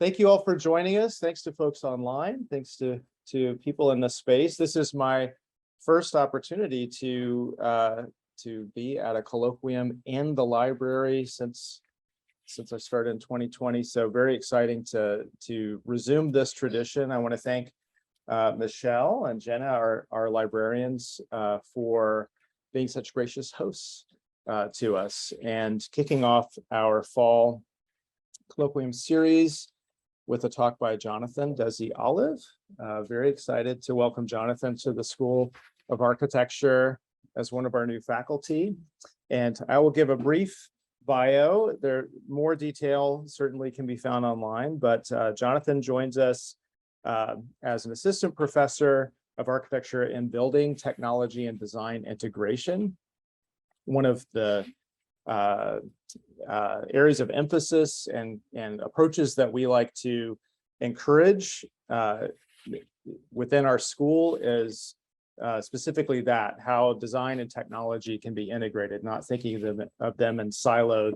Thank you all for joining us. Thanks to folks online. Thanks to people in this space. This is my first opportunity to be at a colloquium in the library since I started in 2020. So very exciting to resume this tradition. I want to thank Michelle and Jenna, our librarians, for being such gracious hosts to us and kicking off our fall Colloquium Series with a talk by Jonathan Dessi-Olive. Very excited to welcome Jonathan to the School of Architecture as one of our new faculty. And I will give a brief bio. More detail certainly can be found online, but Jonathan joins us as an assistant professor of architecture in building, technology, and design integration. One of the areas of emphasis and approaches that we like to encourage within our school is specifically that, how design and technology can be integrated, not thinking of them in siloed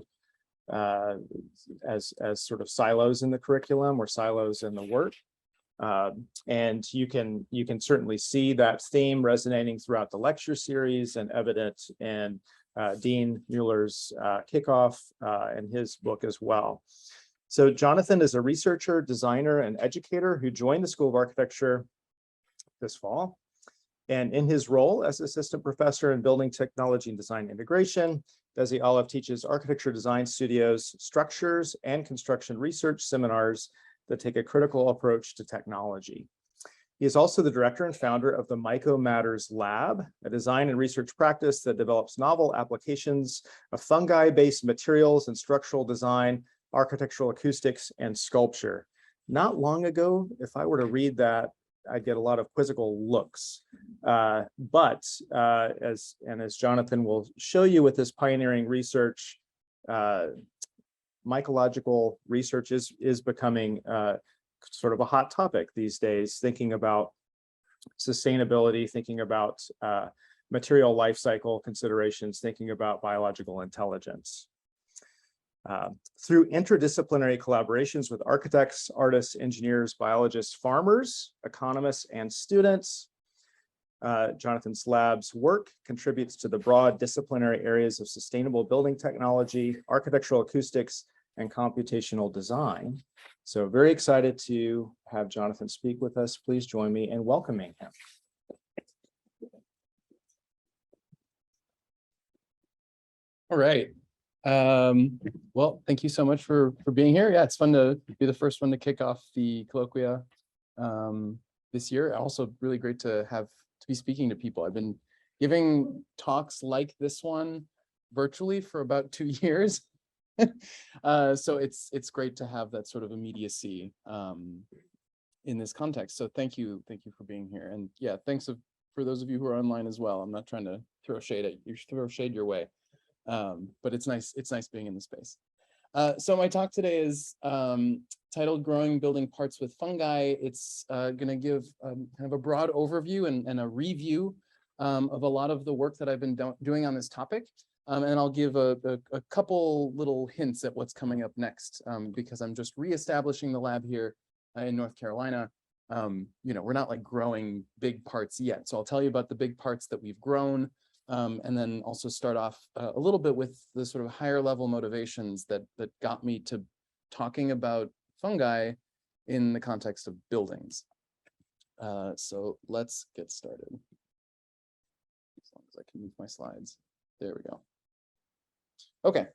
as sort of silos in the curriculum or silos in the work. And you can certainly see that theme resonating throughout the lecture series and evident in Dean Mueller's kickoff and his book as well. So Jonathan is a researcher, designer, and educator who joined the School of Architecture this fall. And in his role as assistant professor in building technology and design integration, Dessi-Olive teaches architecture design studios, structures, and construction research seminars that take a critical approach to technology. He is also the director and founder of the MycoMatters Lab, a design and research practice that develops novel applications of fungi-based materials and structural design, architectural acoustics, and sculpture. Not long ago, if I were to read that, I'd get a lot of quizzical looks. But as Jonathan will show you with his pioneering research, mycological research is becoming sort of a hot topic these days, thinking about sustainability, thinking about material life cycle considerations, thinking about biological intelligence. Through interdisciplinary collaborations with architects, artists, engineers, biologists, farmers, economists, and students, Jonathan's lab's work contributes to the broad disciplinary areas of sustainable building technology, architectural acoustics, and computational design. So very excited to have Jonathan speak with us. Please join me in welcoming him. All right. Well, thank you so much for being here. Yeah, it's fun to be the first one to kick off the Colloquia this year. Also really great to be speaking to people. I've been giving talks like this one virtually for about 2 years. So it's great to have that sort of immediacy in this context. So thank you for being here. And yeah, thanks for those of you who are online as well. I'm not trying to throw shade your way. But it's nice being in the space. So my talk today is titled Growing Building Parts with Fungi. It's going to give kind of a broad overview and a review of a lot of the work that I've been doing on this topic. And I'll give a couple little hints at what's coming up next, because I'm just reestablishing the lab here in North Carolina. We're not like growing big parts yet. So I'll tell you about the big parts that we've grown. And then also start off a little bit with the sort of higher level motivations that got me to talking about fungi in the context of buildings. So let's get started. As long as I can move my slides. There we go. Okay.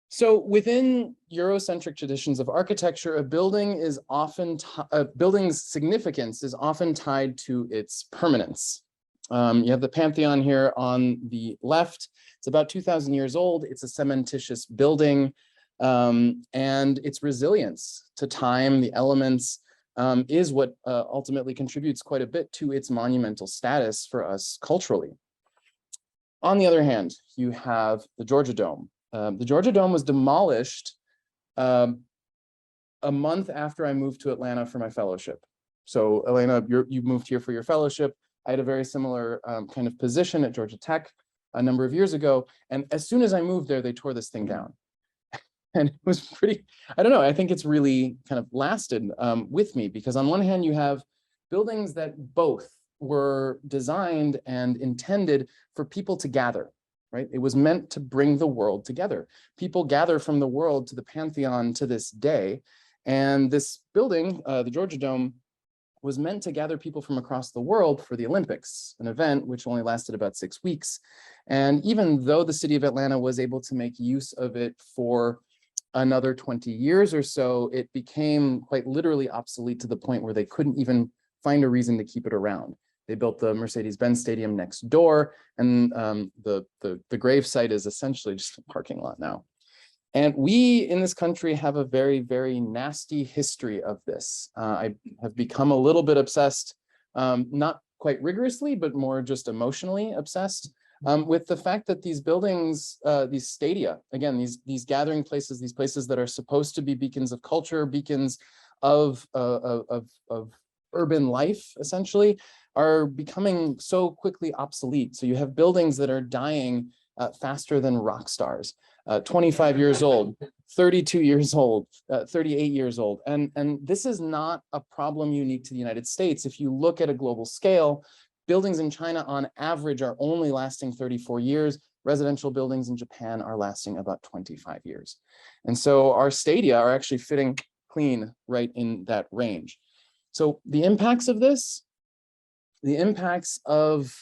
So within Eurocentric traditions of architecture, a building is often building's significance is often tied to its permanence. You have the Pantheon here on the left. It's about 2,000 years old. It's a cementitious building, and its resilience to time, the elements, is what ultimately contributes quite a bit to its monumental status for us culturally. On the other hand, you have the Georgia Dome. The Georgia Dome was demolished a month after I moved to Atlanta for my fellowship. So Elena, you moved here for your fellowship. I had a very similar kind of position at Georgia Tech a number of years ago. And as soon as I moved there, they tore this thing down. And it was pretty, I don't know, I think it's really kind of lasted with me, because on one hand, you have buildings that both were designed and intended for people to gather, right? It was meant to bring the world together. People gather from the world to the Pantheon to this day. And this building, the Georgia Dome, was meant to gather people from across the world for the Olympics, an event which only lasted about 6 weeks. And even though the city of Atlanta was able to make use of it for another 20 years or so, it became quite literally obsolete to the point where they couldn't even find a reason to keep it around. They built the Mercedes-Benz Stadium next door, and the grave site is essentially just a parking lot now. And we in this country have a very, very nasty history of this. I have become a little bit obsessed, not quite rigorously, but more just emotionally obsessed with the fact that these buildings, these stadia, again, these gathering places, these places that are supposed to be beacons of culture, beacons of urban life, essentially, are becoming so quickly obsolete. So you have buildings that are dying faster than rock stars. 25 years old, 32 years old, 38 years old. And this is not a problem unique to the United States. If you look at a global scale, buildings in China on average are only lasting 34 years. Residential buildings in Japan are lasting about 25 years. And so our stadia are actually fitting clean right in that range. So the impacts of this, the impacts of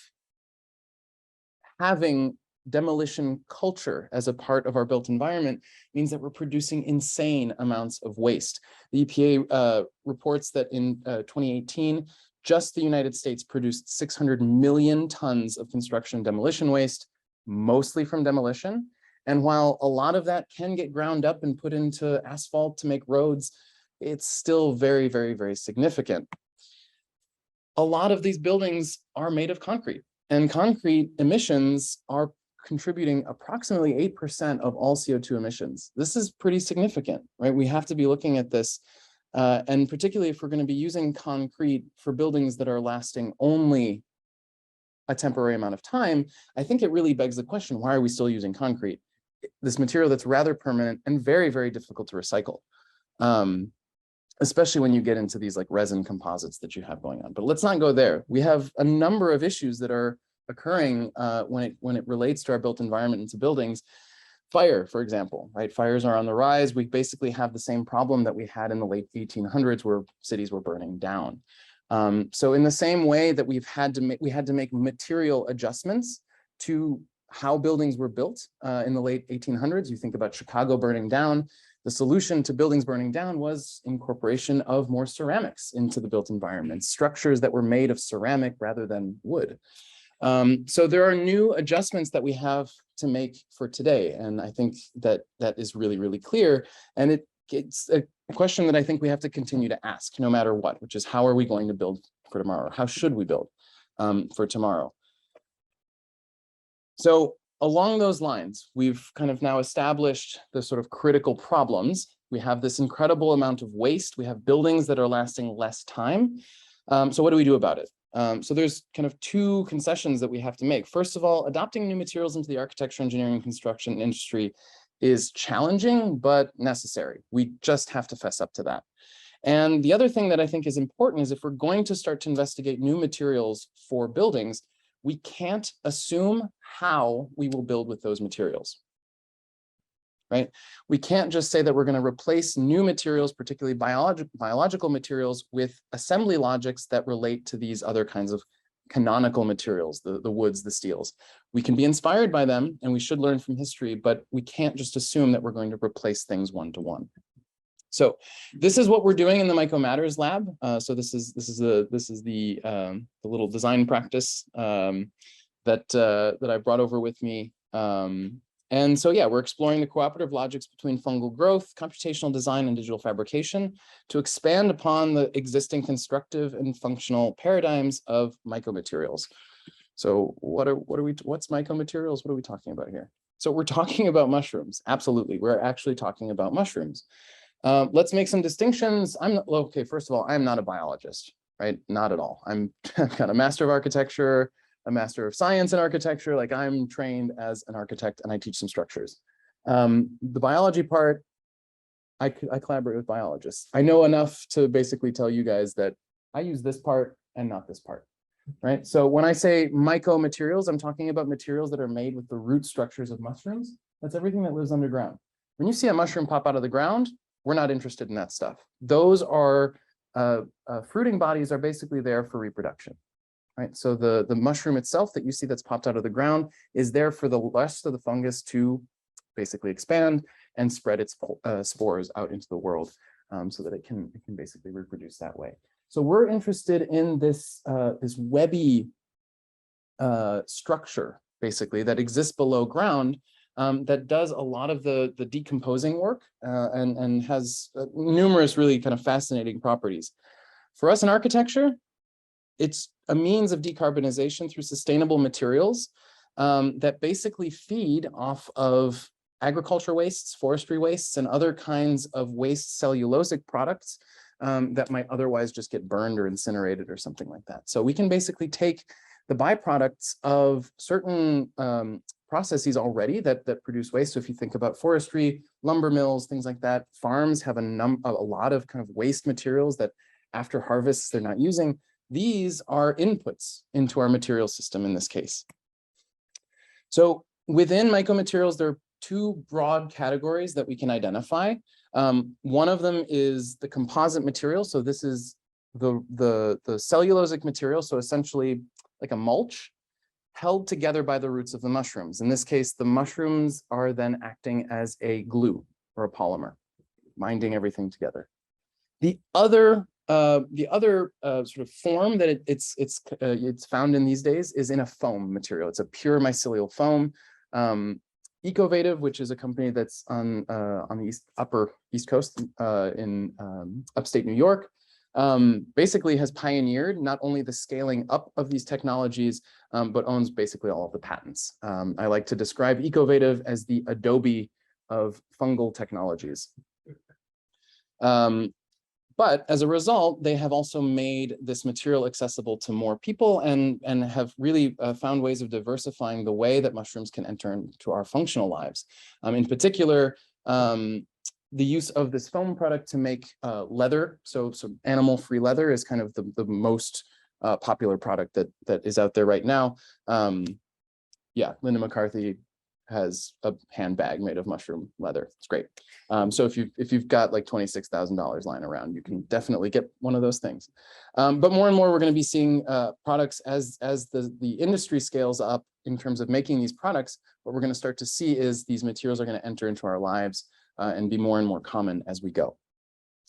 having demolition culture as a part of our built environment means that we're producing insane amounts of waste. The EPA reports that in 2018, just the United States produced 600 million tons of construction demolition waste, mostly from demolition. And while a lot of that can get ground up and put into asphalt to make roads, it's still very, very, very significant. A lot of these buildings are made of concrete, and concrete emissions are contributing approximately 8% of all CO2 emissions. This is pretty significant, right? We have to be looking at this, and particularly if we're going to be using concrete for buildings that are lasting only a temporary amount of time, I think it really begs the question, why are we still using concrete? This material that's rather permanent and very, very difficult to recycle, especially when you get into these like resin composites that you have going on. But let's not go there. We have a number of issues that are occurring when it relates to our built environment into buildings. Fire, for example, right? Fires are on the rise. We basically have the same problem that we had in the late 1800s where cities were burning down. So in the same way that we had to make material adjustments to how buildings were built in the late 1800s. You think about Chicago burning down. The solution to buildings burning down was incorporation of more ceramics into the built environment, structures that were made of ceramic rather than wood. So there are new adjustments that we have to make for today. And I think that that is really, really clear. And it's a question that I think we have to continue to ask no matter what, which is how are we going to build for tomorrow? How should we build for tomorrow? So along those lines, we've kind of now established the sort of critical problems. We have this incredible amount of waste. We have buildings that are lasting less time. So what do we do about it? So there's kind of two concessions that we have to make. First of all, adopting new materials into the architecture, engineering, and construction industry is challenging, but necessary. We just have to fess up to that. And the other thing that I think is important is if we're going to start to investigate new materials for buildings, we can't assume how we will build with those materials, right? We can't just say that we're going to replace new materials, particularly biological materials, with assembly logics that relate to these other kinds of canonical materials, the woods, the steels. We can be inspired by them, and we should learn from history, but we can't just assume that we're going to replace things one-to-one. So this is what we're doing in the MycoMatters Lab. So this is the little design practice that I brought over with me. And so, yeah, we're exploring the cooperative logics between fungal growth, computational design, and digital fabrication to expand upon the existing constructive and functional paradigms of mycomaterials. So what's mycomaterials? What are we talking about here? So we're talking about mushrooms. Absolutely. We're actually talking about mushrooms. Let's make some distinctions. Okay, first of all, I'm not a biologist, right? Not at all. I've got a master of architecture, a master of science in architecture. Like I'm trained as an architect and I teach some structures. The biology part, I collaborate with biologists. I know enough to basically tell you guys that I use this part and not this part, right? So when I say mycomaterials, I'm talking about materials that are made with the root structures of mushrooms. That's everything that lives underground. When you see a mushroom pop out of the ground, we're not interested in that stuff. Those are fruiting bodies are basically there for reproduction, right? So the mushroom itself that you see that's popped out of the ground is there for the rest of the fungus to basically expand and spread its spores out into the world, so that it can basically reproduce that way. So we're interested in this this webby structure basically that exists below ground, that does a lot of the decomposing work, and has numerous really kind of fascinating properties. For us in architecture, it's a means of decarbonization through sustainable materials that basically feed off of agriculture wastes, forestry wastes, and other kinds of waste cellulosic products that might otherwise just get burned or incinerated or something like that. So we can basically take the byproducts of certain processes already that produce waste. So if you think about forestry, lumber mills, things like that, farms have a lot of kind of waste materials that after harvests they're not using. These are inputs into our material system in this case. So within mycomaterials, there are two broad categories that we can identify. One of them is the composite material. So this is the cellulosic material. So essentially like a mulch held together by the roots of the mushrooms. In this case, the mushrooms are then acting as a glue or a polymer, binding everything together. The other sort of form that it's found in these days is in a foam material. It's a pure mycelial foam. Ecovative, which is a company that's on the upper East Coast in upstate New York, basically has pioneered not only the scaling up of these technologies, but owns basically all of the patents. I like to describe Ecovative as the Adobe of fungal technologies. But as a result, they have also made this material accessible to more people and have really found ways of diversifying the way that mushrooms can enter into our functional lives. In particular, the use of this foam product to make leather, so animal-free leather is kind of the most popular product that is out there right now. Yeah, Linda McCarthy has a handbag made of mushroom leather. It's great. So if you've got like $26,000 lying around, you can definitely get one of those things. But more and more, we're going to be seeing products as the industry scales up in terms of making these products. What we're going to start to see is these materials are going to enter into our lives and be more and more common as we go.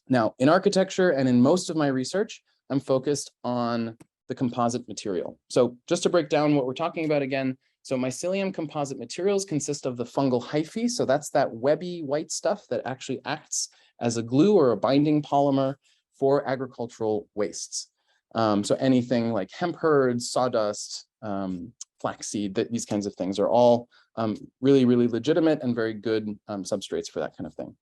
Now, in architecture and in most of my research, I'm focused on the composite material. So just to break down what we're talking about again, so mycelium composite materials consist of the fungal hyphae. So that's that webby white stuff that actually acts as a glue or a binding polymer for agricultural wastes. So anything like hemp herds, sawdust, flaxseed, these kinds of things are all really, really legitimate and very good substrates for that kind of thing.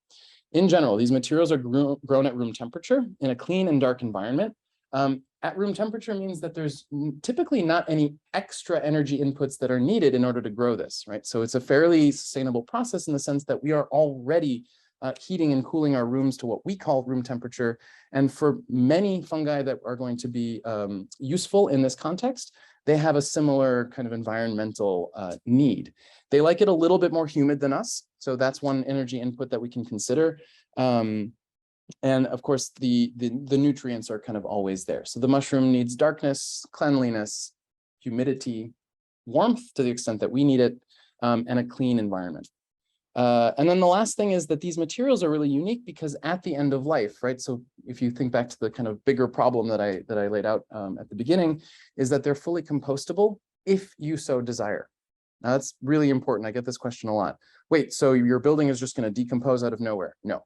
In general, these materials are grown at room temperature in a clean and dark environment. At room temperature means that there's typically not any extra energy inputs that are needed in order to grow this, right? So it's a fairly sustainable process in the sense that we are already heating and cooling our rooms to what we call room temperature. And for many fungi that are going to be useful in this context, they have a similar kind of environmental need. They like it a little bit more humid than us. So that's one energy input that we can consider. And of course, the nutrients are kind of always there. So the mushroom needs darkness, cleanliness, humidity, warmth to the extent that we need it, and a clean environment. And then the last thing is that these materials are really unique because at the end of life, right? So if you think back to the kind of bigger problem that I laid out at the beginning, is that they're fully compostable if you so desire. Now that's really important. I get this question a lot. Wait, so your building is just going to decompose out of nowhere? No.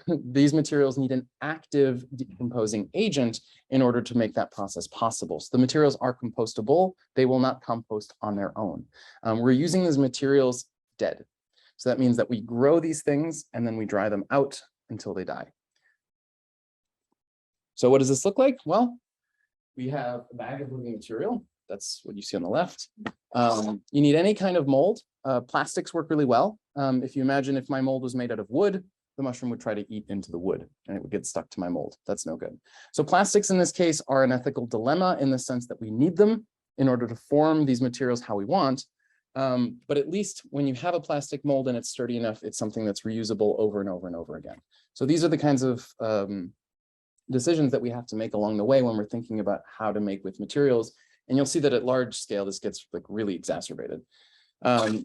These materials need an active decomposing agent in order to make that process possible. So the materials are compostable. They will not compost on their own. We're using these materials dead. So that means that we grow these things and then we dry them out until they die. So what does this look like? Well, we have a bag of living material. That's what you see on the left. You need any kind of mold. plastics work really well. If you imagine if my mold was made out of wood, the mushroom would try to eat into the wood and it would get stuck to my mold. That's no good. So plastics in this case are an ethical dilemma in the sense that we need them in order to form these materials how we want. But at least when you have a plastic mold and it's sturdy enough, it's something that's reusable over and over and over again. So these are the kinds of decisions that we have to make along the way when we're thinking about how to make with materials. And you'll see that at large scale, this gets like really exacerbated.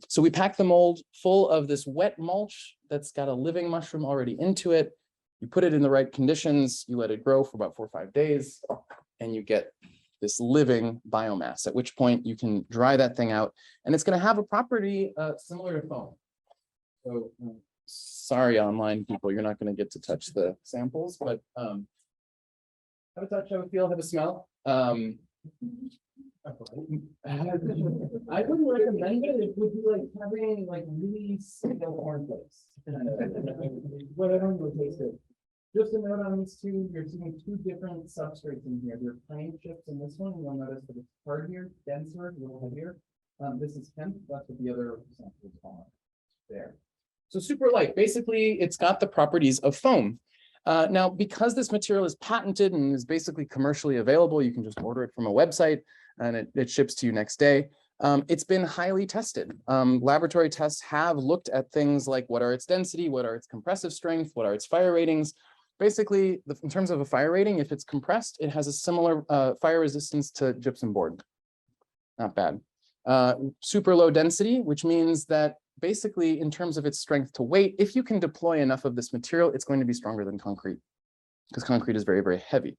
So we pack the mold full of this wet mulch that's got a living mushroom already into it. You put it in the right conditions, you let it grow for about 4 or 5 days, and you get this living biomass, at which point you can dry that thing out. And it's going to have a property similar to foam. So sorry, online people, you're not going to get to touch the samples, but have a touch, have a feel, have a smell. I wouldn't recommend it. It would be like having like really single cornflakes. But I don't know taste it. Just a note on these two, you're seeing 2 different substrates in here. They're plain chips in this one. You'll notice that it's hardier, denser, a little heavier. This is hemp. That's what the other samples are there. So super light. Basically, it's got the properties of foam. Now, because this material is patented and is basically commercially available, you can just order it from a website and it ships to you next day. It's been highly tested. Laboratory tests have looked at things like what are its density, what are its compressive strength, what are its fire ratings. Basically, in terms of a fire rating, if it's compressed, it has a similar fire resistance to gypsum board. Not bad. Super low density, which means that basically in terms of its strength to weight, if you can deploy enough of this material, it's going to be stronger than concrete because concrete is very, very heavy.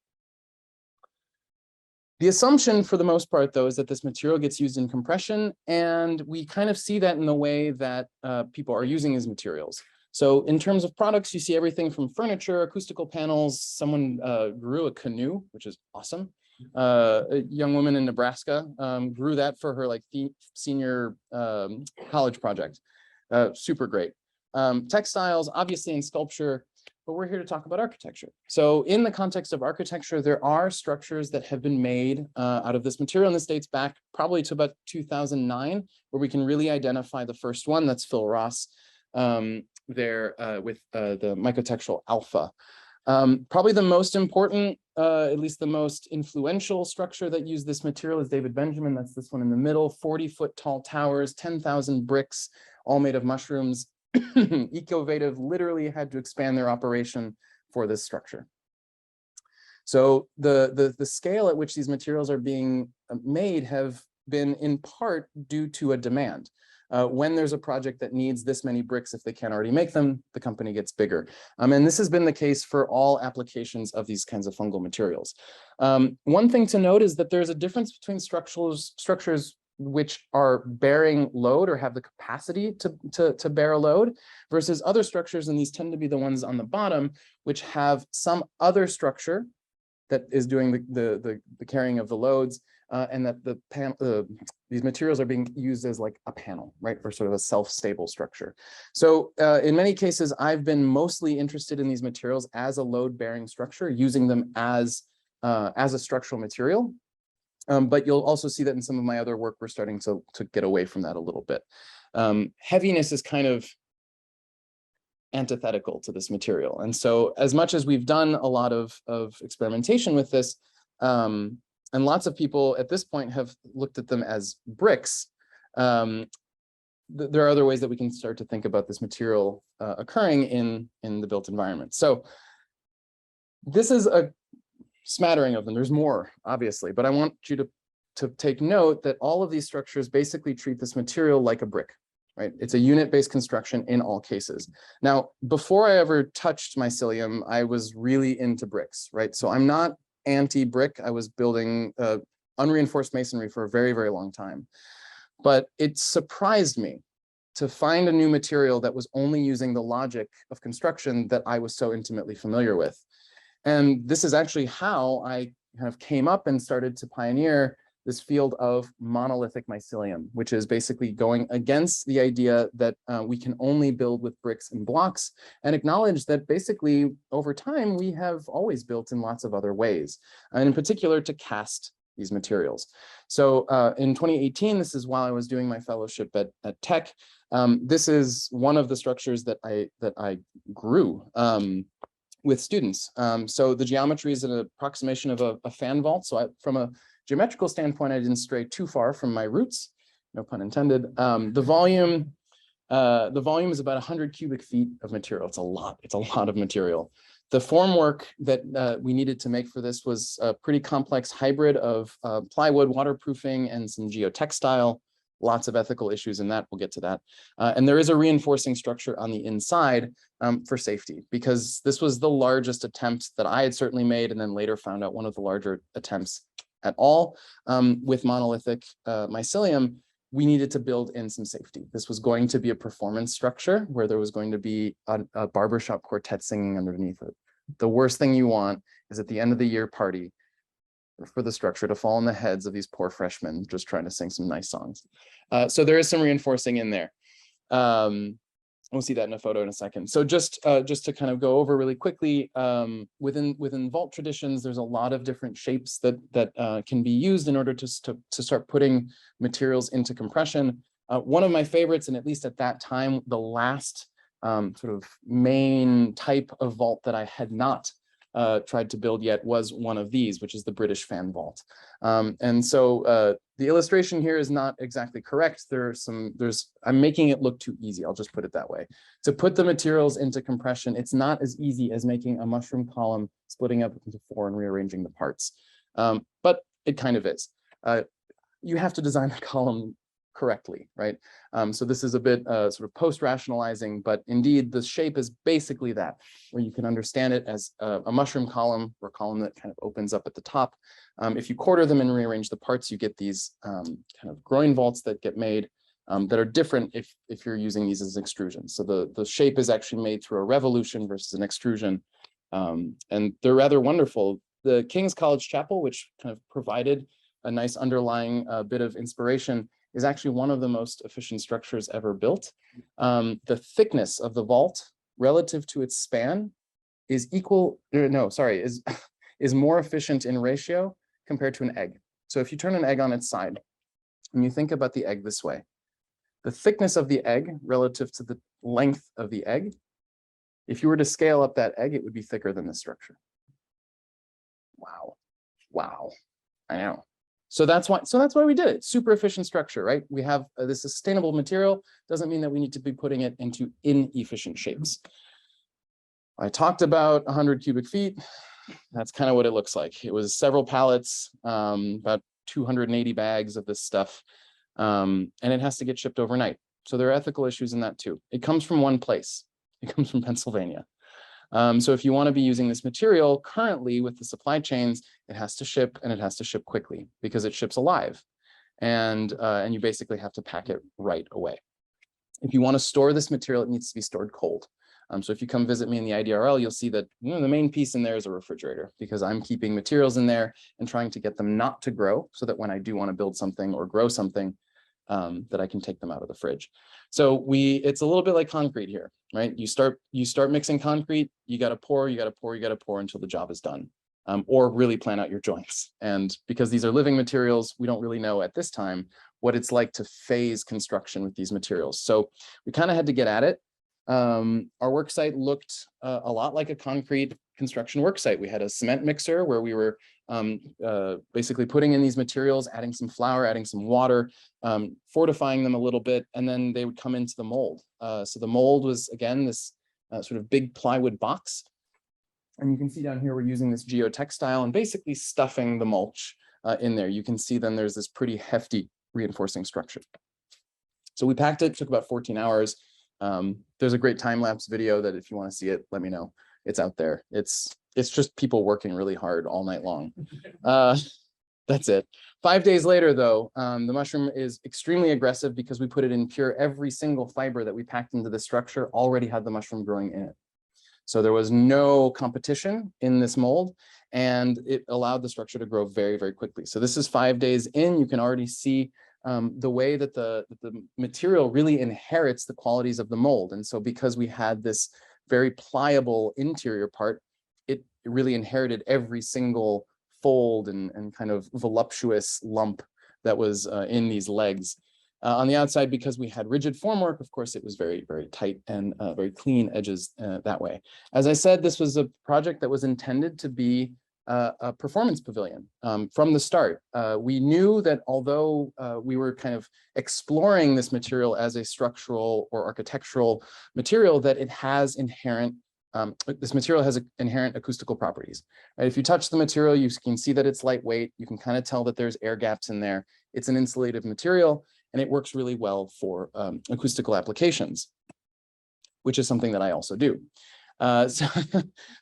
The assumption for the most part, though, is that this material gets used in compression, and we kind of see that in the way that people are using these materials. So in terms of products, you see everything from furniture, acoustical panels. Someone grew a canoe, which is awesome. A young woman in Nebraska grew that for her like senior college project. Super great. Textiles, obviously, in sculpture, but we're here to talk about architecture. So in the context of architecture, there are structures that have been made out of this material, and this dates back probably to about 2009, where we can really identify the first one. That's Phil Ross there with the mycotextual alpha. Probably the most important, at least the most influential structure that used this material is David Benjamin. That's this one in the middle, 40-foot tall towers, 10,000 bricks, all made of mushrooms. Ecovative literally had to expand their operation for this structure. So the scale at which these materials are being made have been in part due to a demand. When there's a project that needs this many bricks, if they can't already make them, the company gets bigger. And this has been the case for all applications of these kinds of fungal materials. One thing to note is that there's a difference between structures which are bearing load or have the capacity to bear a load versus other structures, and these tend to be the ones on the bottom, which have some other structure that is doing the carrying of the loads, and that these materials are being used as like a panel, right, for sort of a self-stable structure. So in many cases, I've been mostly interested in these materials as a load-bearing structure, using them as a structural material. But you'll also see that in some of my other work, we're starting to get away from that a little bit. Heaviness is kind of antithetical to this material. And so as much as we've done a lot of experimentation with this, and lots of people at this point have looked at them as bricks, there are other ways that we can start to think about this material occurring in the built environment. So this is a smattering of them. There's more, obviously, but I want you to take note that all of these structures basically treat this material like a brick, right? It's a unit-based construction in all cases. Now, before I ever touched mycelium, I was really into bricks, right? So I'm not anti-brick. I was building unreinforced masonry for a very, very long time. But it surprised me to find a new material that was only using the logic of construction that I was so intimately familiar with. And this is actually how I kind of came up and started to pioneer this field of monolithic mycelium, which is basically going against the idea that we can only build with bricks and blocks, and acknowledge that basically over time we have always built in lots of other ways, and in particular to cast materials. So in 2018, this is while I was doing my fellowship at Tech. This is one of the structures that I grew with students. So the geometry is an approximation of a fan vault. So from a geometrical standpoint, I didn't stray too far from my roots, no pun intended. The volume is about 100 cubic feet of material. It's a lot of material. The formwork that we needed to make for this was a pretty complex hybrid of plywood, waterproofing, and some geotextile. Lots of ethical issues in that. We'll get to that. And there is a reinforcing structure on the inside for safety, because this was the largest attempt that I had certainly made, and then later found out one of the larger attempts at all with monolithic mycelium. We needed to build in some safety. This was going to be a performance structure where there was going to be a barbershop quartet singing underneath it. The worst thing you want is at the end of the year party for the structure to fall on the heads of these poor freshmen just trying to sing some nice songs. So there is some reinforcing in there. We'll see that in a photo in a second. So just to kind of go over really quickly, within vault traditions, there's a lot of different shapes that can be used in order to start putting materials into compression. One of my favorites, and at least at that time, the last sort of main type of vault that I had not tried to build yet was one of these, which is the British fan vault. And so the illustration here is not exactly correct. I'm making it look too easy. I'll just put it that way. To put the materials into compression, it's not as easy as making a mushroom column, splitting up into 4 and rearranging the parts. But it kind of is. You have to design the column correctly, right? So this is a bit sort of post-rationalizing, but indeed the shape is basically that, where you can understand it as a mushroom column, or a column that kind of opens up at the top. If you quarter them and rearrange the parts, you get these kind of groin vaults that get made that are different if you're using these as extrusions. So the shape is actually made through a revolution versus an extrusion, and they're rather wonderful. The King's College Chapel, which kind of provided a nice underlying bit of inspiration, is actually one of the most efficient structures ever built. The thickness of the vault relative to its span is is more efficient in ratio compared to an egg. So if you turn an egg on its side and you think about the egg this way, the thickness of the egg relative to the length of the egg, if you were to scale up that egg, it would be thicker than this structure. Wow, I know. So that's why we did it. Super efficient structure, right? We have this sustainable material. Doesn't mean that we need to be putting it into inefficient shapes. I talked about 100 cubic feet. That's kind of what it looks like. It was several pallets, about 280 bags of this stuff, and it has to get shipped overnight. So there are ethical issues in that too. It comes from one place. It comes from Pennsylvania. So if you want to be using this material currently with the supply chains, it has to ship, and it has to ship quickly because it ships alive, and you basically have to pack it right away. If you want to store this material, it needs to be stored cold. So if you come visit me in the IDRL, you'll see that the main piece in there is a refrigerator, because I'm keeping materials in there and trying to get them not to grow, so that when I do want to build something or grow something, that I can take them out of the fridge. So it's a little bit like concrete here, right? You start mixing concrete, you got to pour until the job is done, or really plan out your joints. And because these are living materials, we don't really know at this time what it's like to phase construction with these materials. So we kind of had to get at it. Our work site looked a lot like a concrete construction work site. We had a cement mixer where we were basically putting in these materials, adding some flour, adding some water, fortifying them a little bit, and then they would come into the mold. So the mold was, again, this sort of big plywood box. And you can see down here, we're using this geotextile and basically stuffing the mulch in there. You can see then there's this pretty hefty reinforcing structure. So we packed it, took about 14 hours. There's a great time-lapse video that if you want to see it, let me know. It's out there. It's just people working really hard all night long. That's it. 5 days later, though, the mushroom is extremely aggressive because we put it in pure. Every single fiber that we packed into the structure already had the mushroom growing in it. So there was no competition in this mold, and it allowed the structure to grow very, very quickly. So this is 5 days in. You can already see the way that the material really inherits the qualities of the mold. And so because we had this very pliable interior part, it really inherited every single fold and kind of voluptuous lump that was in these legs. On the outside, because we had rigid formwork, of course, it was very, very tight and very clean edges that way. As I said, this was a project that was intended to be a performance pavilion from the start. We knew that although we were kind of exploring this material as a structural or architectural material, that it has inherent, this material has inherent acoustical properties. Right? If you touch the material, you can see that it's lightweight. You can kind of tell that there's air gaps in there. It's an insulative material, and it works really well for acoustical applications, which is something that I also do. So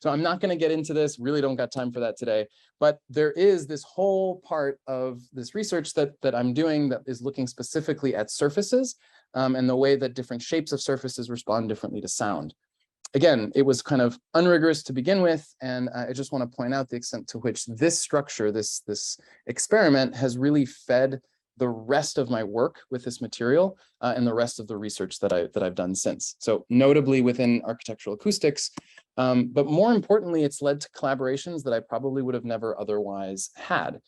I'm not going to get into this, really don't got time for that today, but there is this whole part of this research that I'm doing that is looking specifically at surfaces and the way that different shapes of surfaces respond differently to sound. Again, it was kind of unrigorous to begin with, and I just want to point out the extent to which this structure, this experiment has really fed the rest of my work with this material and the rest of the research that I've done since. So notably within architectural acoustics, but more importantly, it's led to collaborations that I probably would have never otherwise had.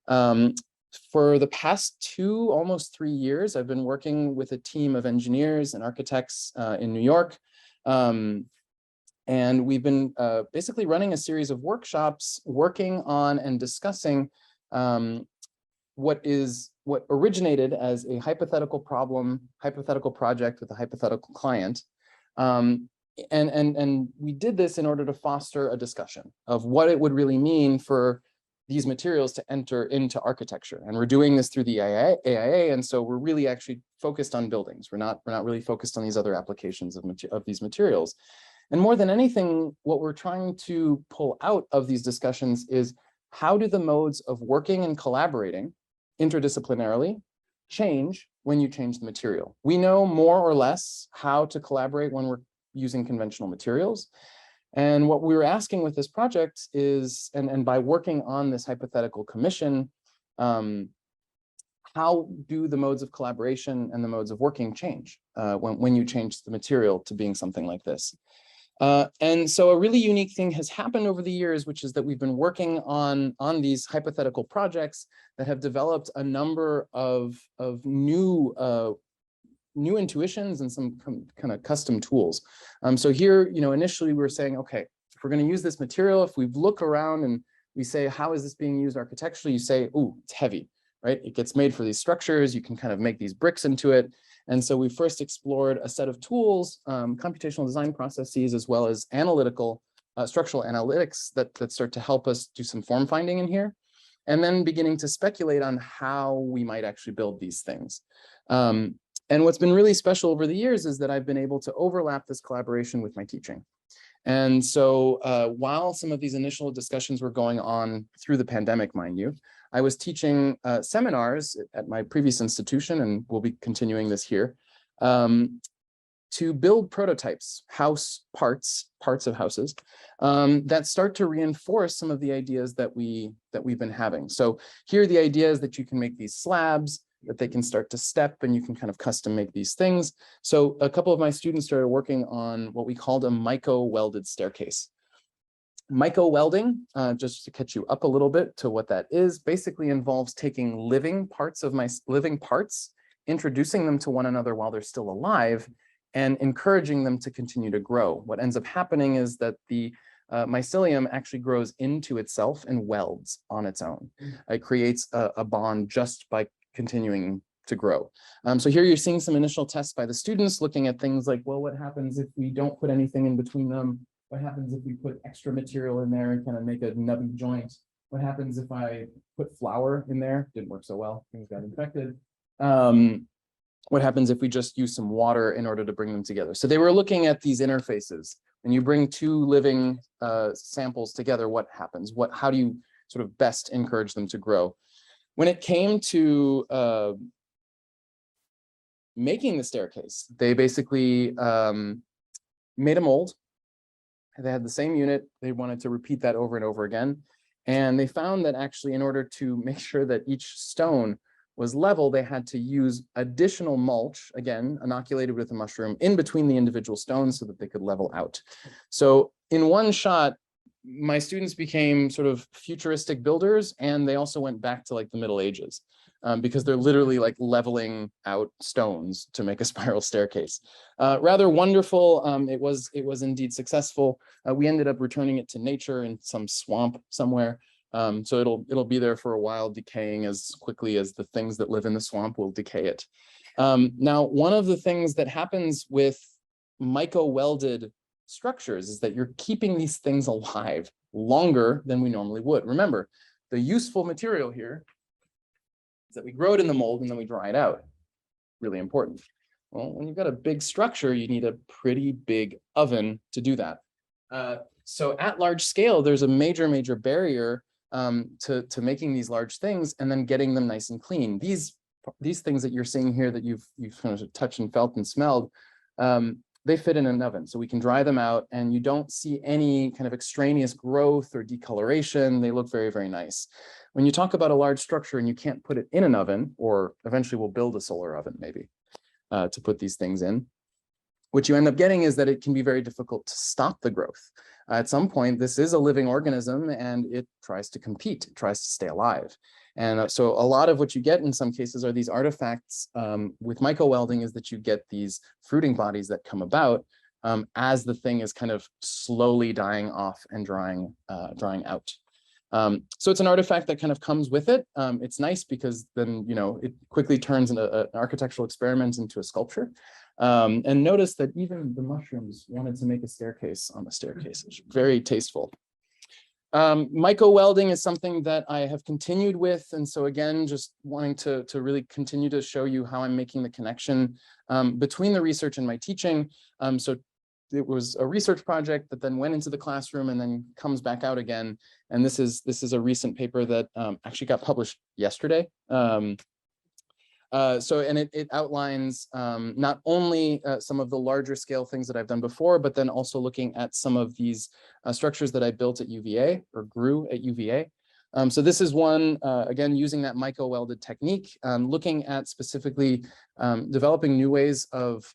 For the past almost 3 years, I've been working with a team of engineers and architects in New York. And we've been basically running a series of workshops, working on and discussing what originated as a hypothetical project with a hypothetical client. And we did this in order to foster a discussion of what it would really mean for these materials to enter into architecture. And we're doing this through the AIA, and so we're really actually focused on buildings. We're not really focused on these other applications of these materials. And more than anything, what we're trying to pull out of these discussions is how do the modes of working and collaborating interdisciplinarily change when you change the material. We know more or less how to collaborate when we're using conventional materials. And what we were asking with this project is, and by working on this hypothetical commission, how do the modes of collaboration and the modes of working change when you change the material to being something like this? And so a really unique thing has happened over the years, which is that we've been working on these hypothetical projects that have developed a number of new intuitions and some kind of custom tools. So here, initially we were saying, okay, if we're going to use this material, if we look around and we say, how is this being used architecturally? You say, oh, it's heavy, right? It gets made for these structures. You can kind of make these bricks into it. And so we first explored a set of tools, computational design processes, as well as analytical, structural analytics that start to help us do some form finding in here, and then beginning to speculate on how we might actually build these things. And what's been really special over the years is that I've been able to overlap this collaboration with my teaching. And so while some of these initial discussions were going on through the pandemic, mind you, I was teaching seminars at my previous institution, and we'll be continuing this here, to build prototypes, parts of houses that start to reinforce some of the ideas that we've been having. So here the idea is that you can make these slabs, that they can start to step, and you can kind of custom make these things. So a couple of my students started working on what we called a myco-welded staircase. Myco-welding, just to catch you up a little bit to what that is, basically involves taking living parts, introducing them to one another while they're still alive, and encouraging them to continue to grow. What ends up happening is that the mycelium actually grows into itself and welds on its own. It creates a bond just by continuing to grow. So here you're seeing some initial tests by the students looking at things like, well, what happens if we don't put anything in between them? What happens if we put extra material in there and kind of make a nubby joint? What happens if I put flour in there? Didn't work so well, things got infected. What happens if we just use some water in order to bring them together? So they were looking at these interfaces. When you bring two living samples together, what happens? How do you sort of best encourage them to grow? When it came to making the staircase, they basically made a mold. They had the same unit. They wanted to repeat that over and over again. And they found that actually in order to make sure that each stone was level, they had to use additional mulch, again, inoculated with a mushroom, in between the individual stones so that they could level out. So in one shot, my students became sort of futuristic builders, and they also went back to like the Middle Ages, because they're literally like leveling out stones to make a spiral staircase. Rather wonderful. It was indeed successful. We ended up returning it to nature in some swamp somewhere. So it'll be there for a while, decaying as quickly as the things that live in the swamp will decay it. Now, one of the things that happens with myco-welded structures is that you're keeping these things alive longer than we normally would. Remember, the useful material here is that we grow it in the mold and then we dry it out. Really important. Well, when you've got a big structure, you need a pretty big oven to do that. So at large scale, there's a major barrier to making these large things and then getting them nice and clean. These things that you're seeing here that you've kind of touched and felt and smelled, they fit in an oven, so we can dry them out and you don't see any kind of extraneous growth or decoloration. They look very nice. When you talk about a large structure and you can't put it in an oven, or eventually we'll build a solar oven maybe to put these things in, what you end up getting is that it can be very difficult to stop the growth. At some point, this is a living organism and it tries to compete, it tries to stay alive. And so a lot of what you get in some cases are these artifacts with myco-welding, is that you get these fruiting bodies that come about as the thing is kind of slowly dying off and drying out. So it's an artifact that kind of comes with it. It's nice because then, you know, it quickly turns an architectural experiment into a sculpture. And notice that even the mushrooms wanted to make a staircase on the staircase. It's very tasteful. Myco-welding is something that I have continued with. And so again, just wanting to really continue to show you how I'm making the connection between the research and my teaching. So it was a research project that then went into the classroom and then comes back out again. And this is a recent paper that actually got published yesterday. It outlines not only some of the larger scale things that I've done before, but then also looking at some of these structures that I built at UVA or grew at UVA. So this is one, again, using that myco-welded technique, looking at specifically developing new ways of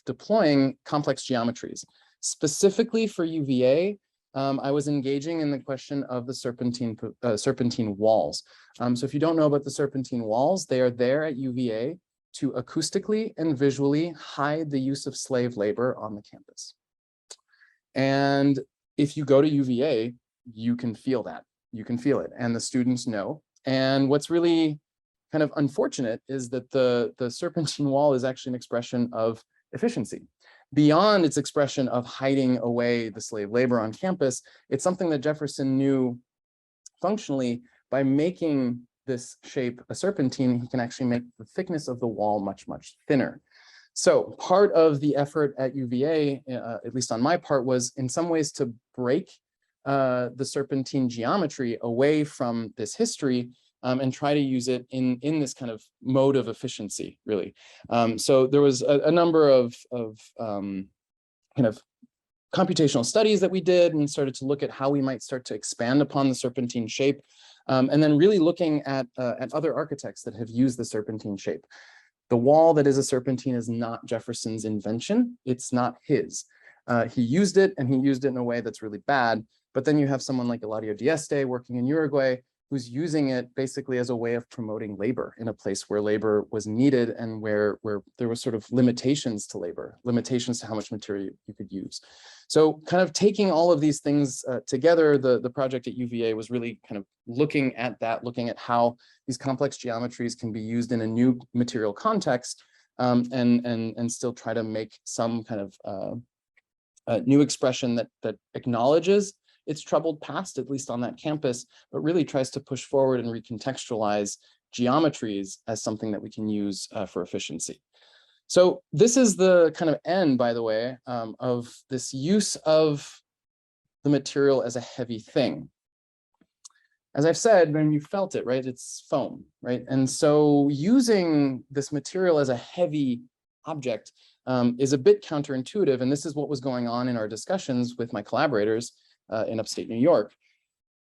deploying complex geometries. Specifically for UVA, I was engaging in the question of the serpentine walls. So if you don't know about the serpentine walls, they are there at UVA to acoustically and visually hide the use of slave labor on the campus. And if you go to UVA, you can feel that. You can feel it, and the students know. And what's really kind of unfortunate is that the serpentine wall is actually an expression of efficiency. Beyond its expression of hiding away the slave labor on campus, it's something that Jefferson knew functionally. By making this shape a serpentine, he can actually make the thickness of the wall much thinner. So part of the effort at UVA, at least on my part, was in some ways to break the serpentine geometry away from this history and try to use it in this kind of mode of efficiency, really. So there was a number of kind of computational studies that we did and started to look at how we might start to expand upon the serpentine shape, and then really looking at other architects that have used the serpentine shape. The wall that is a serpentine is not Jefferson's invention. It's not his. He used it, and he used it in a way that's really bad. But then you have someone like Eladio Dieste working in Uruguay, who's using it basically as a way of promoting labor in a place where labor was needed and where there was sort of limitations to labor, limitations to how much material you could use. So kind of taking all of these things together, the project at UVA was really kind of looking at that, looking at how these complex geometries can be used in a new material context, and still try to make some kind of new expression that acknowledges its troubled past, at least on that campus, but really tries to push forward and recontextualize geometries as something that we can use for efficiency. So this is the kind of end, by the way, of this use of the material as a heavy thing. As I've said, when you felt it, right, it's foam, right? And so using this material as a heavy object is a bit counterintuitive. And this is what was going on in our discussions with my collaborators in upstate New York.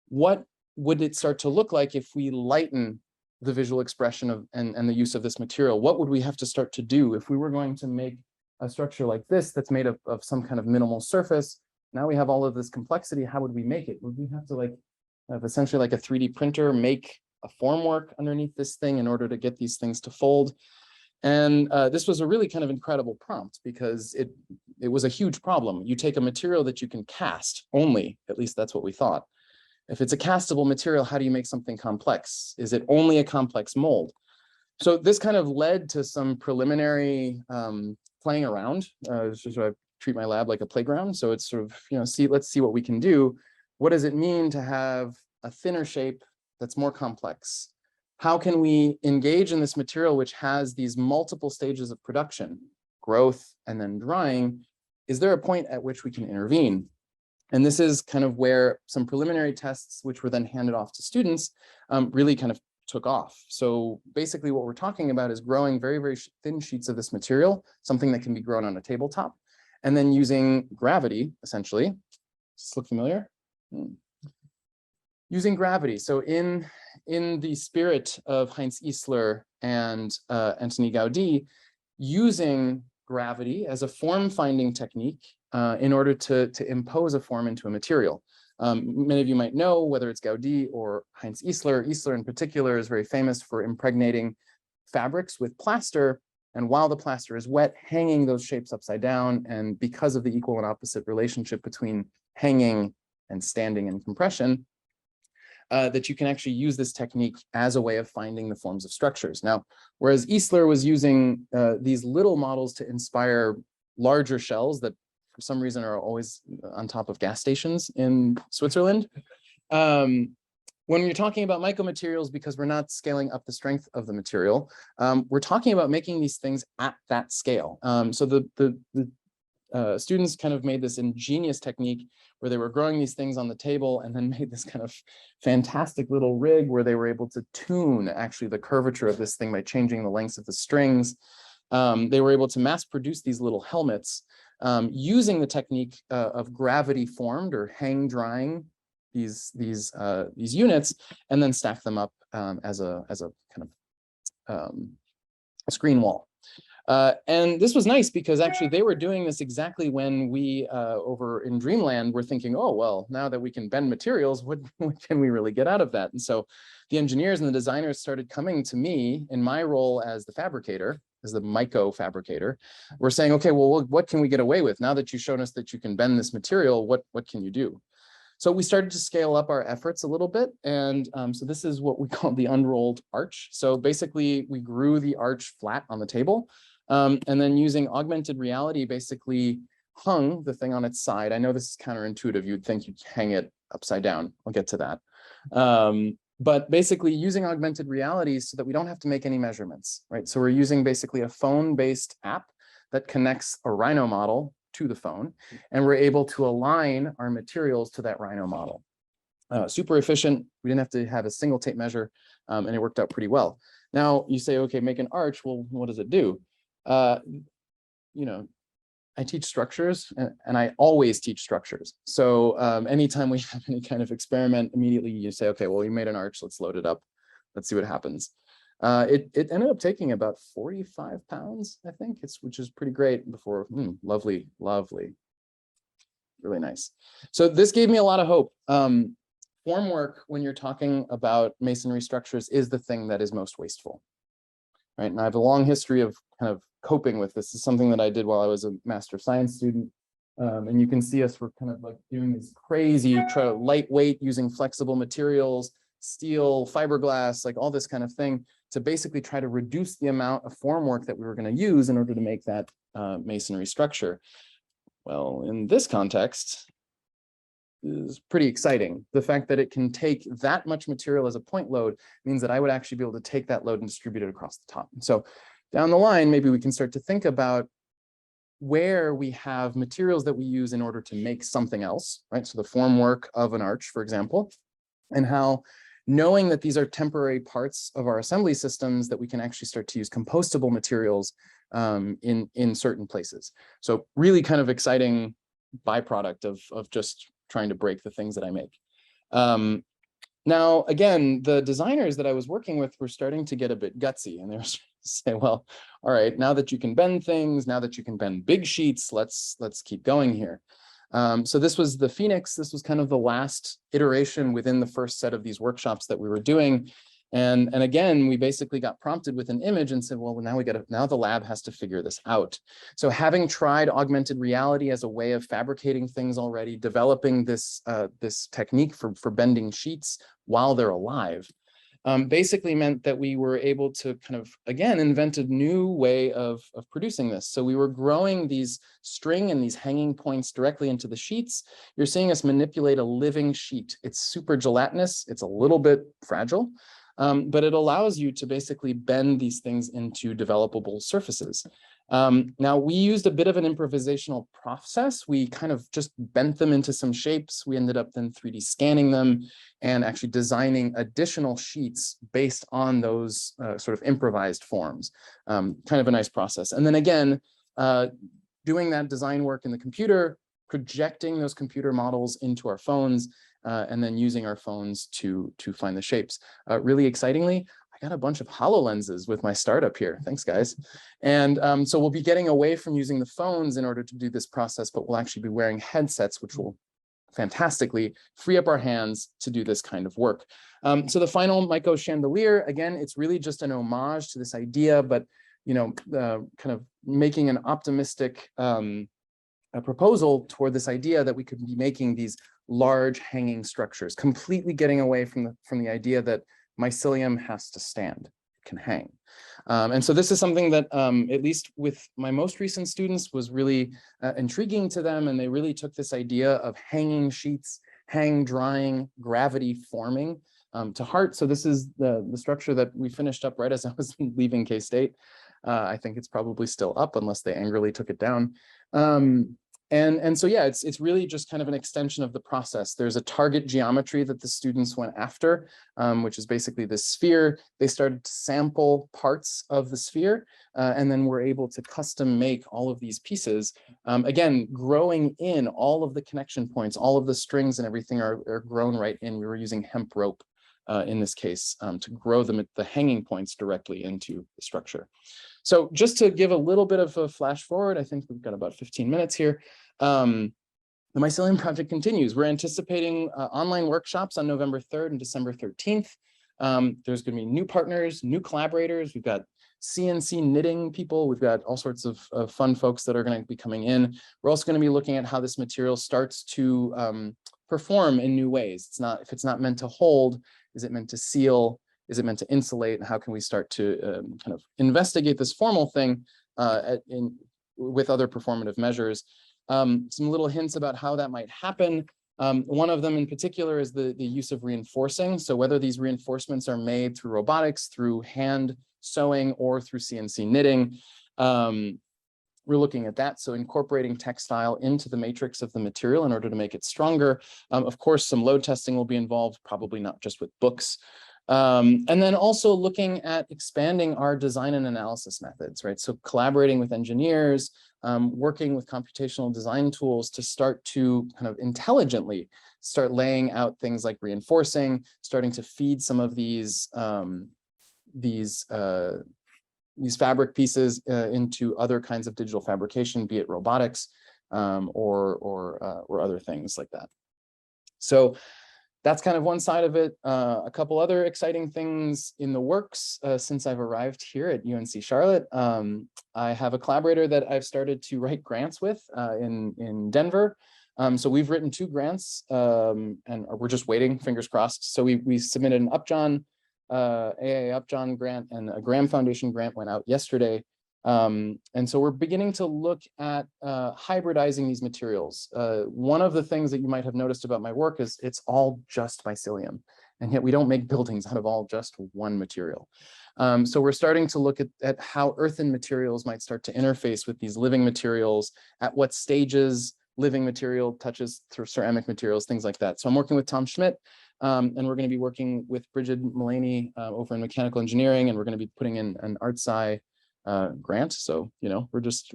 What would it start to look like if we lighten the visual expression of and the use of this material? What would we have to start to do if we were going to make a structure like this that's made of some kind of minimal surface now we have all of this complexity. How would we make it? Would we have to like have essentially like a 3D printer make a formwork underneath this thing in order to get these things to fold? And this was a really kind of incredible prompt because it was a huge problem. You take a material that you can cast only, at least that's what we thought. If it's a castable material, how do you make something complex? Is it only a complex mold? So this kind of led to some preliminary playing around. This is what I treat my lab like a playground. So it's sort of, let's see what we can do. What does it mean to have a thinner shape that's more complex? How can we engage in this material which has these multiple stages of production, growth, and then drying? Is there a point at which we can intervene? And this is kind of where some preliminary tests, which were then handed off to students, really kind of took off. So basically what we're talking about is growing very, very thin sheets of this material, something that can be grown on a tabletop, and then using gravity, essentially. Does this look familiar? Using gravity. So in the spirit of Heinz Isler and Antoni Gaudí, using gravity as a form-finding technique in order to impose a form into a material. Many of you might know, whether it's Gaudí or Heinz Isler. Isler in particular is very famous for impregnating fabrics with plaster, and while the plaster is wet, hanging those shapes upside down. And because of the equal and opposite relationship between hanging and standing and compression, that you can actually use this technique as a way of finding the forms of structures. Now, whereas Isler was using these little models to inspire larger shells that for some reason are always on top of gas stations in Switzerland. When you're talking about mycomaterials, because we're not scaling up the strength of the material, we're talking about making these things at that scale. So the students kind of made this ingenious technique where they were growing these things on the table and then made this kind of fantastic little rig where they were able to tune actually the curvature of this thing by changing the lengths of the strings. They were able to mass produce these little helmets using the technique of gravity formed or hang drying these units, and then stack them up as a kind of a screen wall. And this was nice because actually they were doing this exactly when we over in Dreamland were thinking, oh, well, now that we can bend materials, what can we really get out of that? And so the engineers and the designers started coming to me in my role as the fabricator, as the myco fabricator. We're saying, okay, well, what can we get away with? Now that you've shown us that you can bend this material, what can you do? So we started to scale up our efforts a little bit. And so this is what we call the unrolled arch. So basically we grew the arch flat on the table. And then using augmented reality, basically hung the thing on its side. I know this is counterintuitive. You'd think you'd hang it upside down. I'll get to that. But basically using augmented reality so that we don't have to make any measurements, right? So we're using basically a phone-based app that connects a Rhino model to the phone, and we're able to align our materials to that Rhino model. Super efficient. We didn't have to have a single tape measure, and it worked out pretty well. Now you say, okay, make an arch. Well, what does it do? I teach structures and I always teach structures. So anytime we have any kind of experiment, immediately you say, okay, well, we made an arch, let's load it up. Let's see what happens. It ended up taking about 45 pounds, I think, which is pretty great before, lovely, lovely, really nice. So this gave me a lot of hope. Formwork, when you're talking about masonry structures, is the thing that is most wasteful. Right, and I have a long history of kind of coping with this. This is something that I did while I was a Master of Science student. And you can see us, we're kind of like doing this crazy, lightweight, using flexible materials, steel, fiberglass, like all this kind of thing, to basically try to reduce the amount of formwork that we were going to use in order to make that masonry structure. Well, in this context, is pretty exciting. The fact that it can take that much material as a point load means that I would actually be able to take that load and distribute it across the top. So down the line, maybe we can start to think about where we have materials that we use in order to make something else, right? So the formwork of an arch, for example, and how knowing that these are temporary parts of our assembly systems, that we can actually start to use compostable materials in certain places. So really kind of exciting byproduct of just trying to break the things that I make. Now, again, the designers that I was working with were starting to get a bit gutsy, and they were starting to say, well, all right, now that you can bend things, now that you can bend big sheets, let's keep going here. So this was the Phoenix. This was kind of the last iteration within the first set of these workshops that we were doing. And again, we basically got prompted with an image and said, well, now the lab has to figure this out. So having tried augmented reality as a way of fabricating things already, developing this, this technique for bending sheets while they're alive, basically meant that we were able to kind of, again, invent a new way of producing this. So we were growing these string and these hanging points directly into the sheets. You're seeing us manipulate a living sheet. It's super gelatinous. It's a little bit fragile, but it allows you to basically bend these things into developable surfaces. Now, we used a bit of an improvisational process. We kind of just bent them into some shapes. We ended up then 3D scanning them and actually designing additional sheets based on those sort of improvised forms. Kind of a nice process. And then again, doing that design work in the computer, projecting those computer models into our phones, and then using our phones to find the shapes. Really excitingly, I got a bunch of HoloLenses with my startup here. Thanks, guys. And so we'll be getting away from using the phones in order to do this process, but we'll actually be wearing headsets, which will fantastically free up our hands to do this kind of work. So the final Myco chandelier, again, it's really just an homage to this idea, but kind of making an optimistic proposal toward this idea that we could be making these large hanging structures, completely getting away from the idea that mycelium has to stand, it can hang. And so this is something that, at least with my most recent students, was really intriguing to them. And they really took this idea of hanging sheets, hang drying, gravity forming to heart. So this is the structure that we finished up right as I was leaving K-State. I think it's probably still up unless they angrily took it down. And so, yeah, it's really just kind of an extension of the process. There's a target geometry that the students went after, which is basically the sphere. They started to sample parts of the sphere, and then we're able to custom make all of these pieces. Again, growing in all of the connection points, all of the strings and everything are grown right in. We were using hemp rope in this case to grow them, the hanging points directly into the structure. So just to give a little bit of a flash forward, I think we've got about 15 minutes here. The Mycelium project continues. We're anticipating online workshops on November 3rd and December 13th. There's going to be new partners, new collaborators. We've got CNC knitting people. We've got all sorts of fun folks that are going to be coming in. We're also going to be looking at how this material starts to perform in new ways. If it's not meant to hold, is it meant to seal? Is it meant to insulate? And how can we start to kind of investigate this formal thing with other performative measures? Some little hints about how that might happen. One of them in particular is the use of reinforcing. So whether these reinforcements are made through robotics, through hand sewing, or through CNC knitting, we're looking at that. So incorporating textile into the matrix of the material in order to make it stronger. Of course, some load testing will be involved, probably not just with books. And then also looking at expanding our design and analysis methods, right? So collaborating with engineers, working with computational design tools to start to kind of intelligently start laying out things like reinforcing, starting to feed some of these fabric pieces into other kinds of digital fabrication, be it robotics or other things like that. So that's kind of one side of it. A couple other exciting things in the works since I've arrived here at UNC Charlotte. I have a collaborator that I've started to write grants with in Denver. So we've written 2 grants and we're just waiting, fingers crossed. So we submitted an Upjohn, AAA Upjohn grant, and a Graham Foundation grant went out yesterday. And so we're beginning to look at hybridizing these materials. One of the things that you might have noticed about my work is it's all just mycelium, and yet we don't make buildings out of all just one material. So we're starting to look at how earthen materials might start to interface with these living materials, at what stages living material touches through ceramic materials, things like that. So I'm working with Tom Schmidt, and we're going to be working with Bridget Mullaney over in mechanical engineering, and we're going to be putting in an ArtSci grant. So, we're just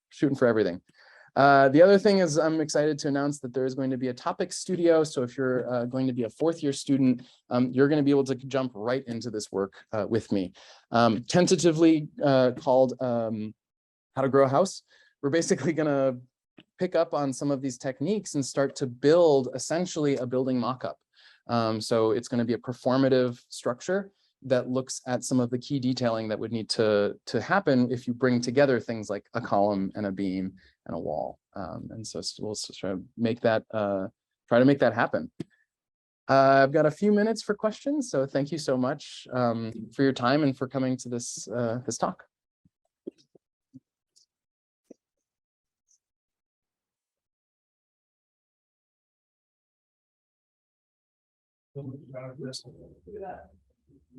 shooting for everything. The other thing is I'm excited to announce that there is going to be a topic studio. So if you're going to be a 4th-year student, you're going to be able to jump right into this work with me. Tentatively called How to Grow a House. We're basically going to pick up on some of these techniques and start to build essentially a building mock-up. So it's going to be a performative structure that looks at some of the key detailing that would need to happen if you bring together things like a column and a beam and a wall. And so we'll try to make that happen. I've got a few minutes for questions, so thank you so much for your time and for coming to this talk.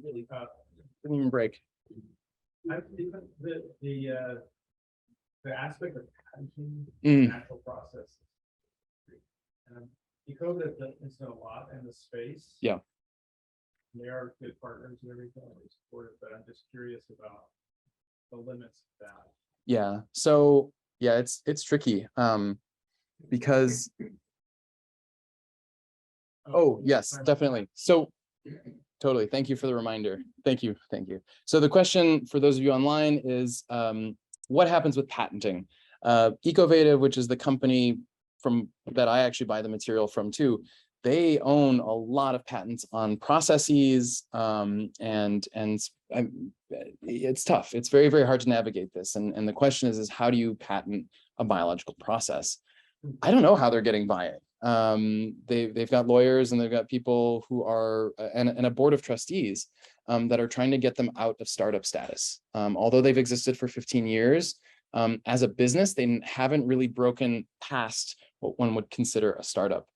Really Didn't even break. I think the aspect of patenting natural process. Dakota has done a lot in the space. Yeah. They are good partners and everything. We support it, but I'm just curious about the limits of that. Yeah. So yeah, it's tricky. Because oh yes, definitely. So totally. Thank you for the reminder. Thank you. Thank you. So the question for those of you online is what happens with patenting? Ecovative, which is the company from that I actually buy the material from too, they own a lot of patents on processes, and it's tough. It's very, very hard to navigate this. And the question is how do you patent a biological process? I don't know how they're getting by it. They've got lawyers and they've got people who are and a board of trustees that are trying to get them out of startup status. Although they've existed for 15 years, as a business, they haven't really broken past what one would consider a startup.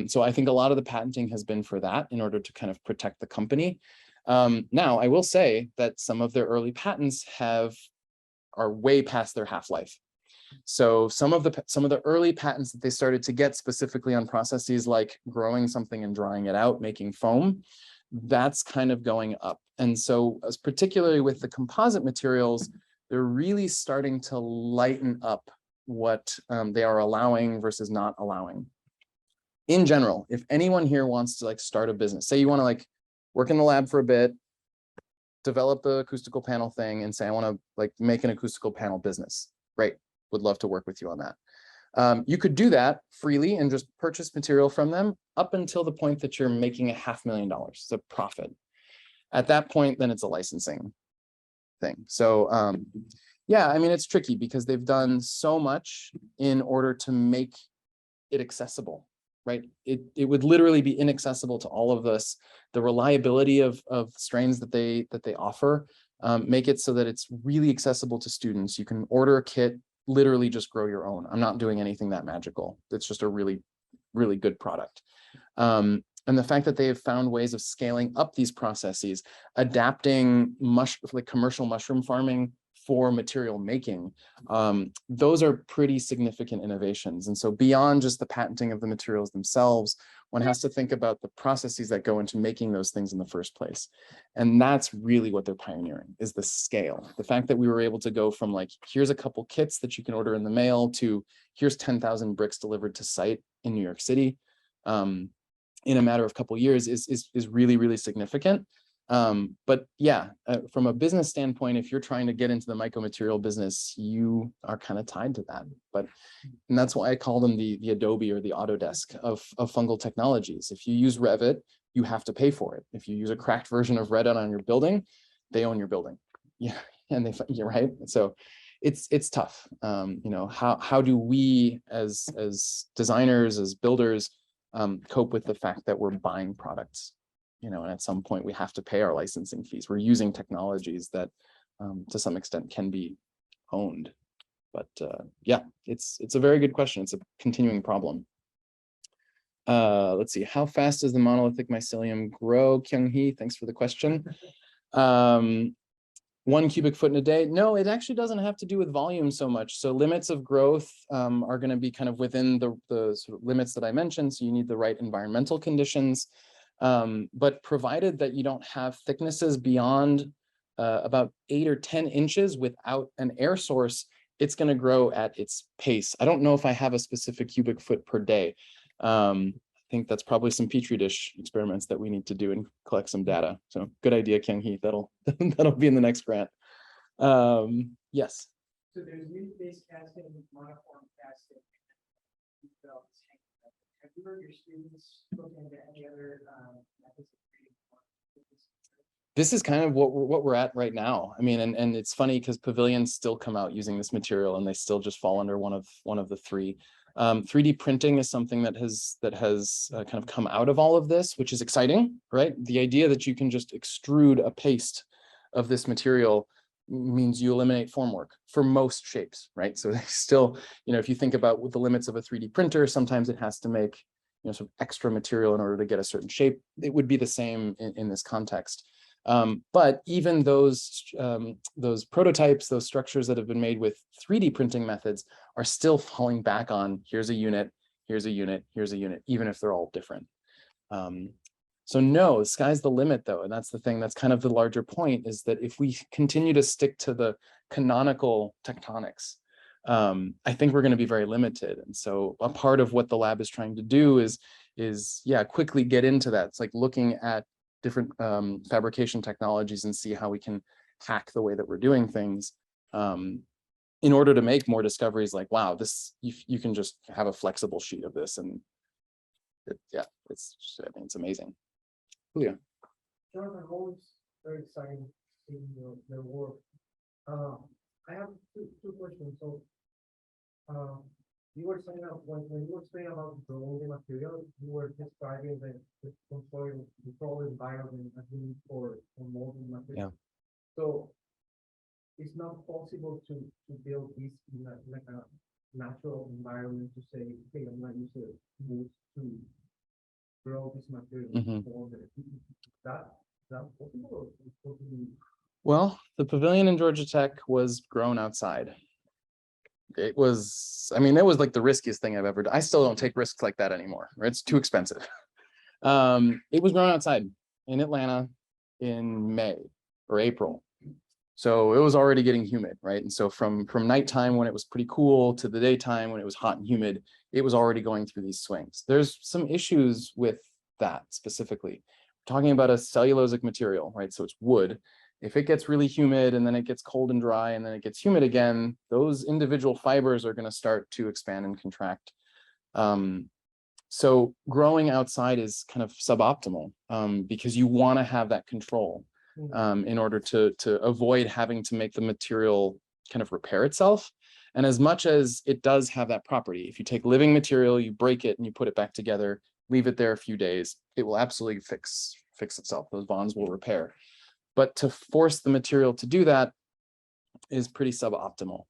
So I think a lot of the patenting has been for that in order to kind of protect the company. Now, I will say that some of their early patents are way past their half-life. So some of the early patents that they started to get specifically on processes like growing something and drying it out, making foam, that's kind of going up. And so particularly with the composite materials, they're really starting to lighten up what they are allowing versus not allowing. In general, if anyone here wants to like start a business, say you want to like work in the lab for a bit, develop the acoustical panel thing and say, I want to like make an acoustical panel business. Great. Would love to work with you on that. You could do that freely and just purchase material from them up until the point that you're making $500,000. It's a profit. At that point, then it's a licensing thing. So yeah, I mean, it's tricky because they've done so much in order to make it accessible, right? It would literally be inaccessible to all of us. The reliability of strains that they offer make it so that it's really accessible to students. You can order a kit, literally just grow your own. I'm not doing anything that magical. It's just a really, really good product. And the fact that they have found ways of scaling up these processes, adapting like commercial mushroom farming for material making, those are pretty significant innovations. And so beyond just the patenting of the materials themselves, one has to think about the processes that go into making those things in the first place. And that's really what they're pioneering, is the scale. The fact that we were able to go from like, here's a couple kits that you can order in the mail to here's 10,000 bricks delivered to site in New York City in a matter of a couple of years is really, really significant. But yeah, from a business standpoint, if you're trying to get into the mycomaterial business, you are kind of tied to that. And that's why I call them the Adobe or the Autodesk of fungal technologies. If you use Revit, you have to pay for it. If you use a cracked version of Revit on your building, they own your building. Yeah, and you're right. So it's tough. You know, how do we as designers, as builders, cope with the fact that we're buying products? You know, and at some point we have to pay our licensing fees. We're using technologies that to some extent can be owned. But yeah, it's a very good question. It's a continuing problem. Let's see, how fast does the monolithic mycelium grow? Kyung-hee, thanks for the question. 1 cubic foot in a day? No, it actually doesn't have to do with volume so much. So limits of growth are going to be kind of within the sort of limits that I mentioned. So you need the right environmental conditions. But provided that you don't have thicknesses beyond about 8 or 10 inches without an air source, it's going to grow at its pace. I don't know if I have a specific cubic foot per day. I think that's probably some petri dish experiments that we need to do and collect some data. So good idea, Kyung-hee. That'll be in the next grant. Yes. So there's meat-based casting, monoform casting, Have you heard your students looking at any other methods of creating? This is kind of what we're at right now. I mean, and it's funny because pavilions still come out using this material and they still just fall under one of the three. 3D printing is something that has kind of come out of all of this, which is exciting, right? The idea that you can just extrude a paste of this material means you eliminate formwork for most shapes, right? So they still, if you think about what the limits of a 3D printer, sometimes it has to make, sort of extra material in order to get a certain shape. It would be the same in this context. But even those prototypes, those structures that have been made with 3D printing methods are still falling back on here's a unit, here's a unit, here's a unit, even if they're all different. So no, the sky's the limit though. And that's the thing, that's kind of the larger point, is that if we continue to stick to the canonical tectonics, I think we're going to be very limited. And so a part of what the lab is trying to do is quickly get into that. It's like looking at different fabrication technologies and see how we can hack the way that we're doing things in order to make more discoveries like, wow, this, you can just have a flexible sheet of this. And it's amazing. Yeah. Jonathan, always very exciting seeing your work. I have two questions. So you were saying that when you were saying about growing the material, you were describing the control environment as we need for molding material. Yeah. So it's not possible to build this in like a natural environment to say, okay, I'm going to use a wood to grow this material. That possible? Well, the pavilion in Georgia Tech was grown outside. It was, I mean, it was like the riskiest thing I've ever done. I still don't take risks like that anymore, right? It's too expensive. It was grown outside in Atlanta in May or April. So it was already getting humid, right? And so from nighttime when it was pretty cool to the daytime when it was hot and humid, it was already going through these swings. There's some issues with that specifically. We're talking about a cellulosic material, right? So it's wood. If it gets really humid and then it gets cold and dry and then it gets humid again, those individual fibers are going to start to expand and contract. So growing outside is kind of suboptimal because you want to have that control in order to avoid having to make the material kind of repair itself. And as much as it does have that property, if you take living material, you break it and you put it back together, leave it there a few days, it will absolutely fix itself. Those bonds will repair. But to force the material to do that is pretty suboptimal.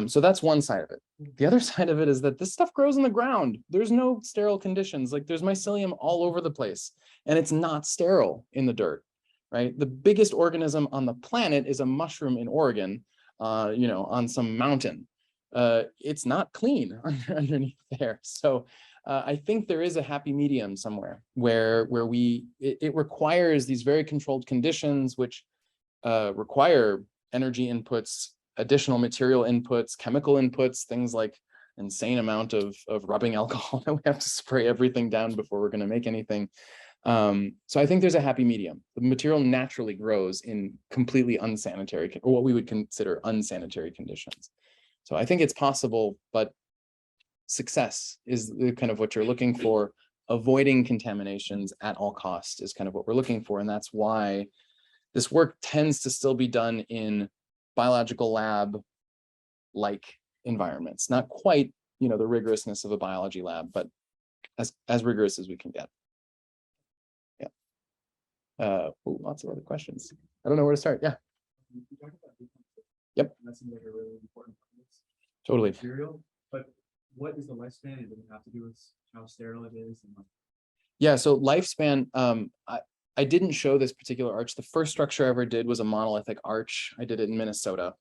So that's one side of it. The other side of it is that this stuff grows in the ground. There's no sterile conditions. Like there's mycelium all over the place and it's not sterile in the dirt, right? The biggest organism on the planet is a mushroom in Oregon, on some mountain. It's not clean underneath there. So I think there is a happy medium somewhere where it requires these very controlled conditions, which require energy inputs, additional material inputs, chemical inputs, things like insane amount of rubbing alcohol that we have to spray everything down before we're going to make anything. So I think there's a happy medium. The material naturally grows in completely unsanitary, or what we would consider unsanitary conditions. So I think it's possible, but success is kind of what you're looking for. Avoiding contaminations at all costs is kind of what we're looking for. And that's why this work tends to still be done in biological lab-like environments. Not quite, the rigorousness of a biology lab, but as rigorous as we can get. Yeah. Lots of other questions. I don't know where to start. Yeah. Yep. That seems like a really important part of this. Totally. Material, but what is the lifespan? Does it have to do with how sterile it is? And yeah, so lifespan, I didn't show this particular arch. The first structure I ever did was a monolithic arch. I did it in Minnesota,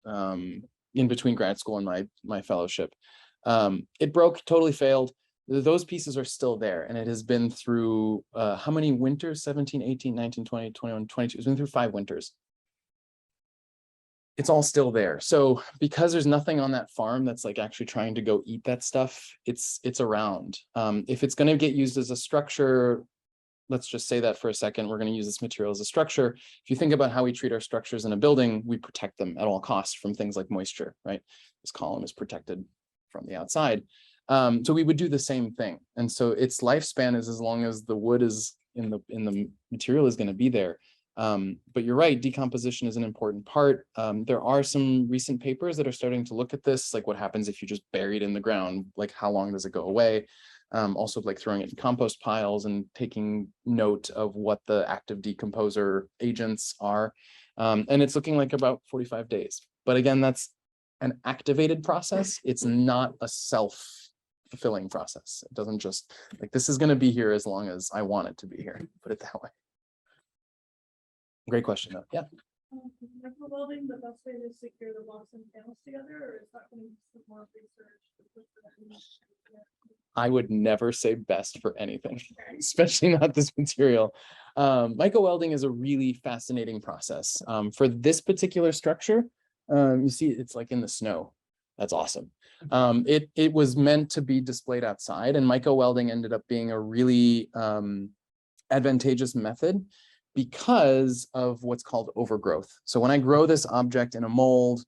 in between grad school and my fellowship. It broke, totally failed. Those pieces are still there, and it has been through how many winters? 17, 18, 19, 20, 21, 22. It's been through 5 winters. It's all still there. So because there's nothing on that farm that's like actually trying to go eat that stuff, it's around. If it's going to get used as a structure, let's just say that for a second, we're going to use this material as a structure. If you think about how we treat our structures in a building, we protect them at all costs from things like moisture, right? This column is protected from the outside. So we would do the same thing. And so its lifespan is as long as the wood is in the material is going to be there. But you're right, decomposition is an important part. There are some recent papers that are starting to look at this, like what happens if you just bury it in the ground, like how long does it go away? Also like throwing it in compost piles and taking note of what the active decomposer agents are. And it's looking like about 45 days. But again, that's an activated process. It's not a self-fulfilling process. It doesn't just like, this is going to be here as long as I want it to be here, put it that way. Great question though. Yeah. Micro-welding, the best way to secure the blocks and panels together, or is that going to be some more research? I would never say best for anything, especially not this material. Micro-welding is a really fascinating process. For this particular structure, you see it's like in the snow. That's awesome. It was meant to be displayed outside, and micro-welding ended up being a really advantageous method because of what's called overgrowth. So when I grow this object in a mold,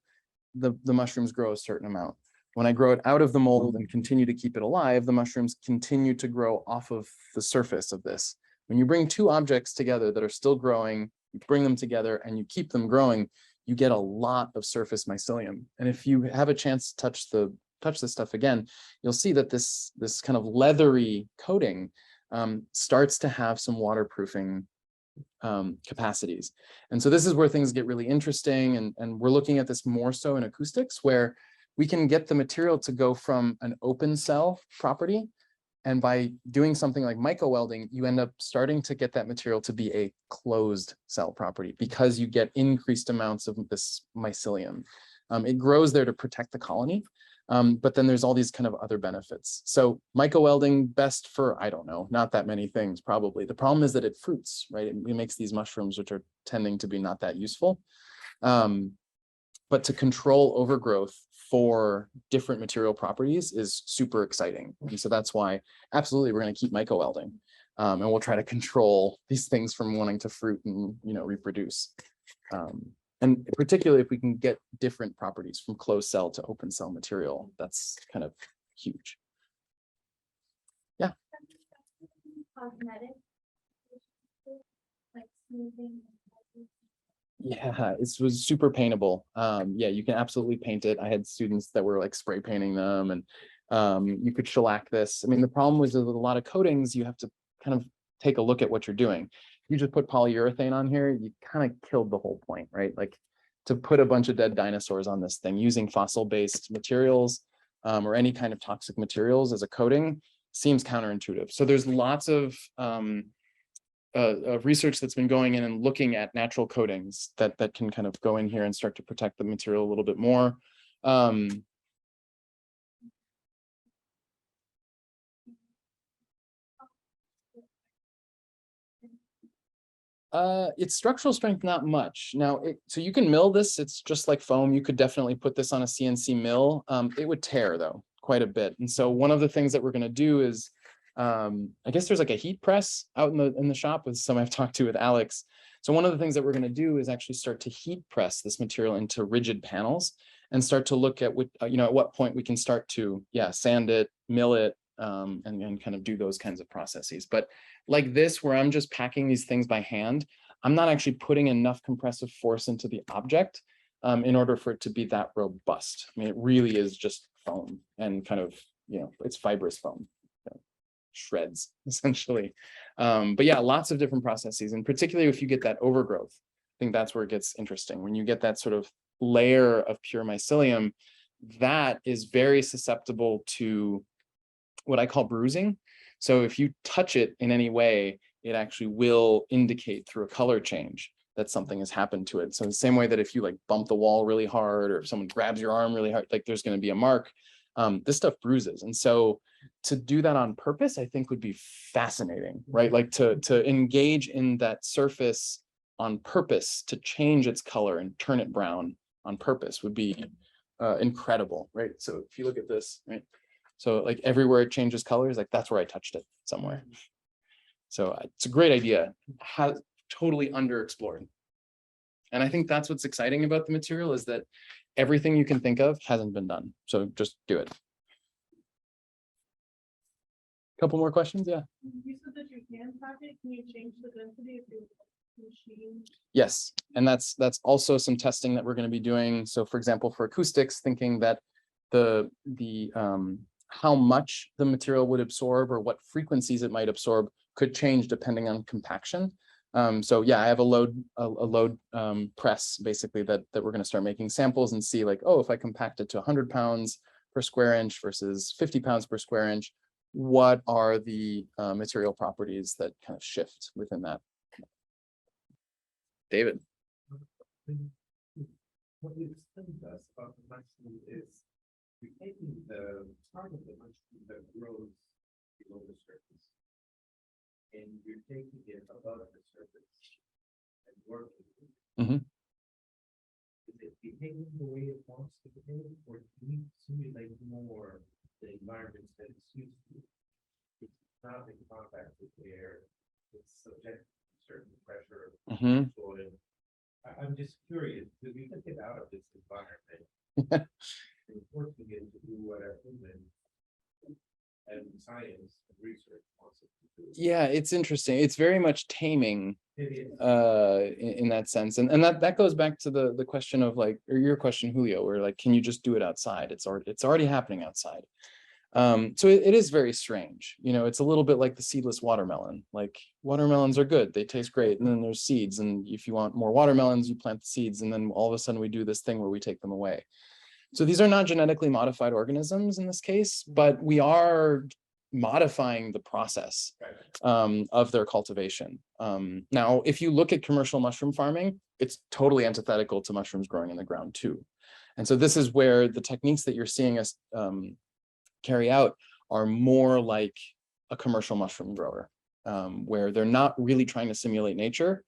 the mushrooms grow a certain amount. When I grow it out of the mold and continue to keep it alive, the mushrooms continue to grow off of the surface of this. When you bring two objects together that are still growing, you bring them together and you keep them growing, you get a lot of surface mycelium. And if you have a chance to touch this stuff again, you'll see that this kind of leathery coating starts to have some waterproofing capacities. And so this is where things get really interesting. And we're looking at this more so in acoustics, where we can get the material to go from an open cell property. And by doing something like micro-welding, you end up starting to get that material to be a closed cell property because you get increased amounts of this mycelium. It grows there to protect the colony. But then there's all these kind of other benefits. So micro-welding, best for, I don't know, not that many things probably. The problem is that it fruits, right? It makes these mushrooms, which are tending to be not that useful. But to control overgrowth for different material properties is super exciting. And so that's why absolutely we're going to keep micro-welding. And we'll try to control these things from wanting to fruit and, reproduce. And particularly if we can get different properties from closed cell to open cell material, that's kind of huge. Yeah. Cosmetic, like smoothing. Yeah, it was super paintable. Yeah, you can absolutely paint it. I had students that were like spray painting them, and you could shellac this. I mean, the problem was with a lot of coatings, you have to kind of take a look at what you're doing. You just put polyurethane on here, you kind of killed the whole point, right? Like to put a bunch of dead dinosaurs on this thing using fossil-based materials or any kind of toxic materials as a coating seems counterintuitive. So there's lots of research that's been going in and looking at natural coatings that can kind of go in here and start to protect the material a little bit more. It's structural strength, not much. Now, so you can mill this. It's just like foam. You could definitely put this on a CNC mill. It would tear though quite a bit. And so one of the things that we're going to do is, I guess there's like a heat press out in the shop with some I've talked to with Alex. So one of the things that we're going to do is actually start to heat press this material into rigid panels and start to look at what, at what point we can start to, sand it, mill it, and kind of do those kinds of processes. But like this, where I'm just packing these things by hand, I'm not actually putting enough compressive force into the object in order for it to be that robust. I mean, it really is just foam and kind of, it's fibrous foam, shreds essentially. But yeah, lots of different processes, and particularly if you get that overgrowth, I think that's where it gets interesting. When you get that sort of layer of pure mycelium, that is very susceptible to what I call bruising. So if you touch it in any way, it actually will indicate through a color change that something has happened to it. So the same way that if you like bump the wall really hard, or if someone grabs your arm really hard, like there's going to be a mark. This stuff bruises. And so to do that on purpose, I think would be fascinating, right? Like to engage in that surface on purpose, to change its color and turn it brown on purpose would be incredible, right? So if you look at this, right? So like everywhere it changes colors, like that's where I touched it somewhere. So it's a great idea, totally underexplored. And I think that's what's exciting about the material, is that everything you can think of hasn't been done. So just do it. Couple more questions? Yeah. You said that you can pack it. Can you change the density if you machine? Yes, and that's also some testing that we're going to be doing. So for example, for acoustics, thinking that the how much the material would absorb or what frequencies it might absorb could change depending on compaction. So yeah, I have a load press basically that we're going to start making samples and see like, oh, if I compact it to 100 pounds per square inch versus 50 pounds per square inch, what are the material properties that kind of shift within that? David. What you explained to us about the mushroom is you're taking the part of the mushroom that grows below the surface, and you're taking it above the surface and working with it. Mhm. Is it behaving the way it wants to behave, or do you simulate more the environment that it's used to? It's not in contact with the air, it's subject to certain pressure. Mhm. Soil. I'm just curious, because we took it out of this environment and forcing it to do whatever and science and research wants it to do. Yeah, it's interesting. It's very much taming It is. in that sense. And that goes back to the question of like, or your question, Julio, where like, can you just do it outside? It's already happening outside. So it is very strange. You know, it's a little bit like the seedless watermelon. Like watermelons are good, they taste great, and then there's seeds. And if you want more watermelons, you plant the seeds, and then all of a sudden we do this thing where we take them away. So these are not genetically modified organisms in this case, but we are modifying the process of their cultivation. Now, if you look at commercial mushroom farming, it's totally antithetical to mushrooms growing in the ground too. And so this is where the techniques that you're seeing us carry out are more like a commercial mushroom grower, where they're not really trying to simulate nature,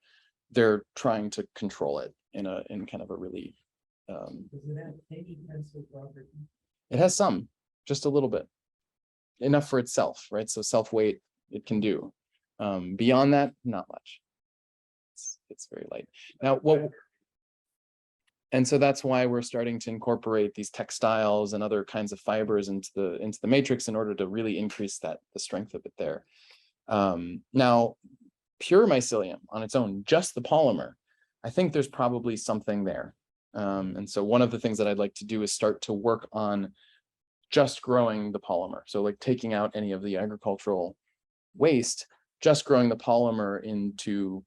they're trying to control it in kind of a really Does it have any tensile property? it has some, just a little bit, enough for itself, right? So self-weight it can do. Beyond that, not much. It's very light. Now, and so that's why we're starting to incorporate these textiles and other kinds of fibers into the matrix in order to really increase the strength of it there. Now, pure mycelium on its own, just the polymer, I think there's probably something there. And so one of the things that I'd like to do is start to work on just growing the polymer. So like taking out any of the agricultural waste, just growing the polymer into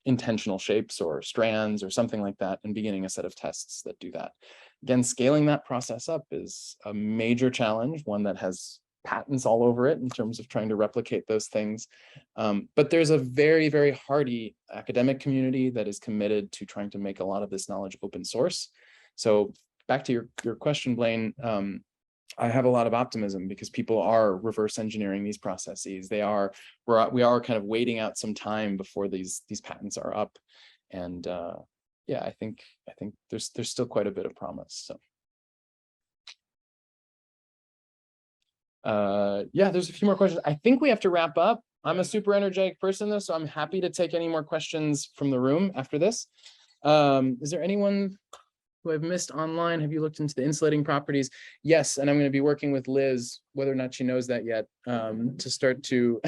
intentional shapes or strands or something like that, and beginning a set of tests that do that. Again, scaling that process up is a major challenge, one that has patents all over it in terms of trying to replicate those things. But there's a very, very hardy academic community that is committed to trying to make a lot of this knowledge open source. So back to your question, Blaine, I have a lot of optimism because people are reverse engineering these processes. We are kind of waiting out some time before these patents are up, and yeah, I think there's still quite a bit of promise. So yeah, there's a few more questions. I think we have to wrap up. I'm a super energetic person though, so I'm happy to take any more questions from the room after this. Is there anyone who I've missed online? Have you looked into the insulating properties? Yes, and I'm going to be working with Liz, whether or not she knows that yet, to start to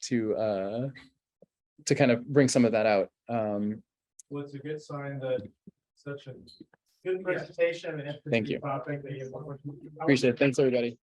to kind of bring some of that out. Well, it's a good sign that such a good presentation and Thank you. topic that you. Appreciate it. Thanks, everybody.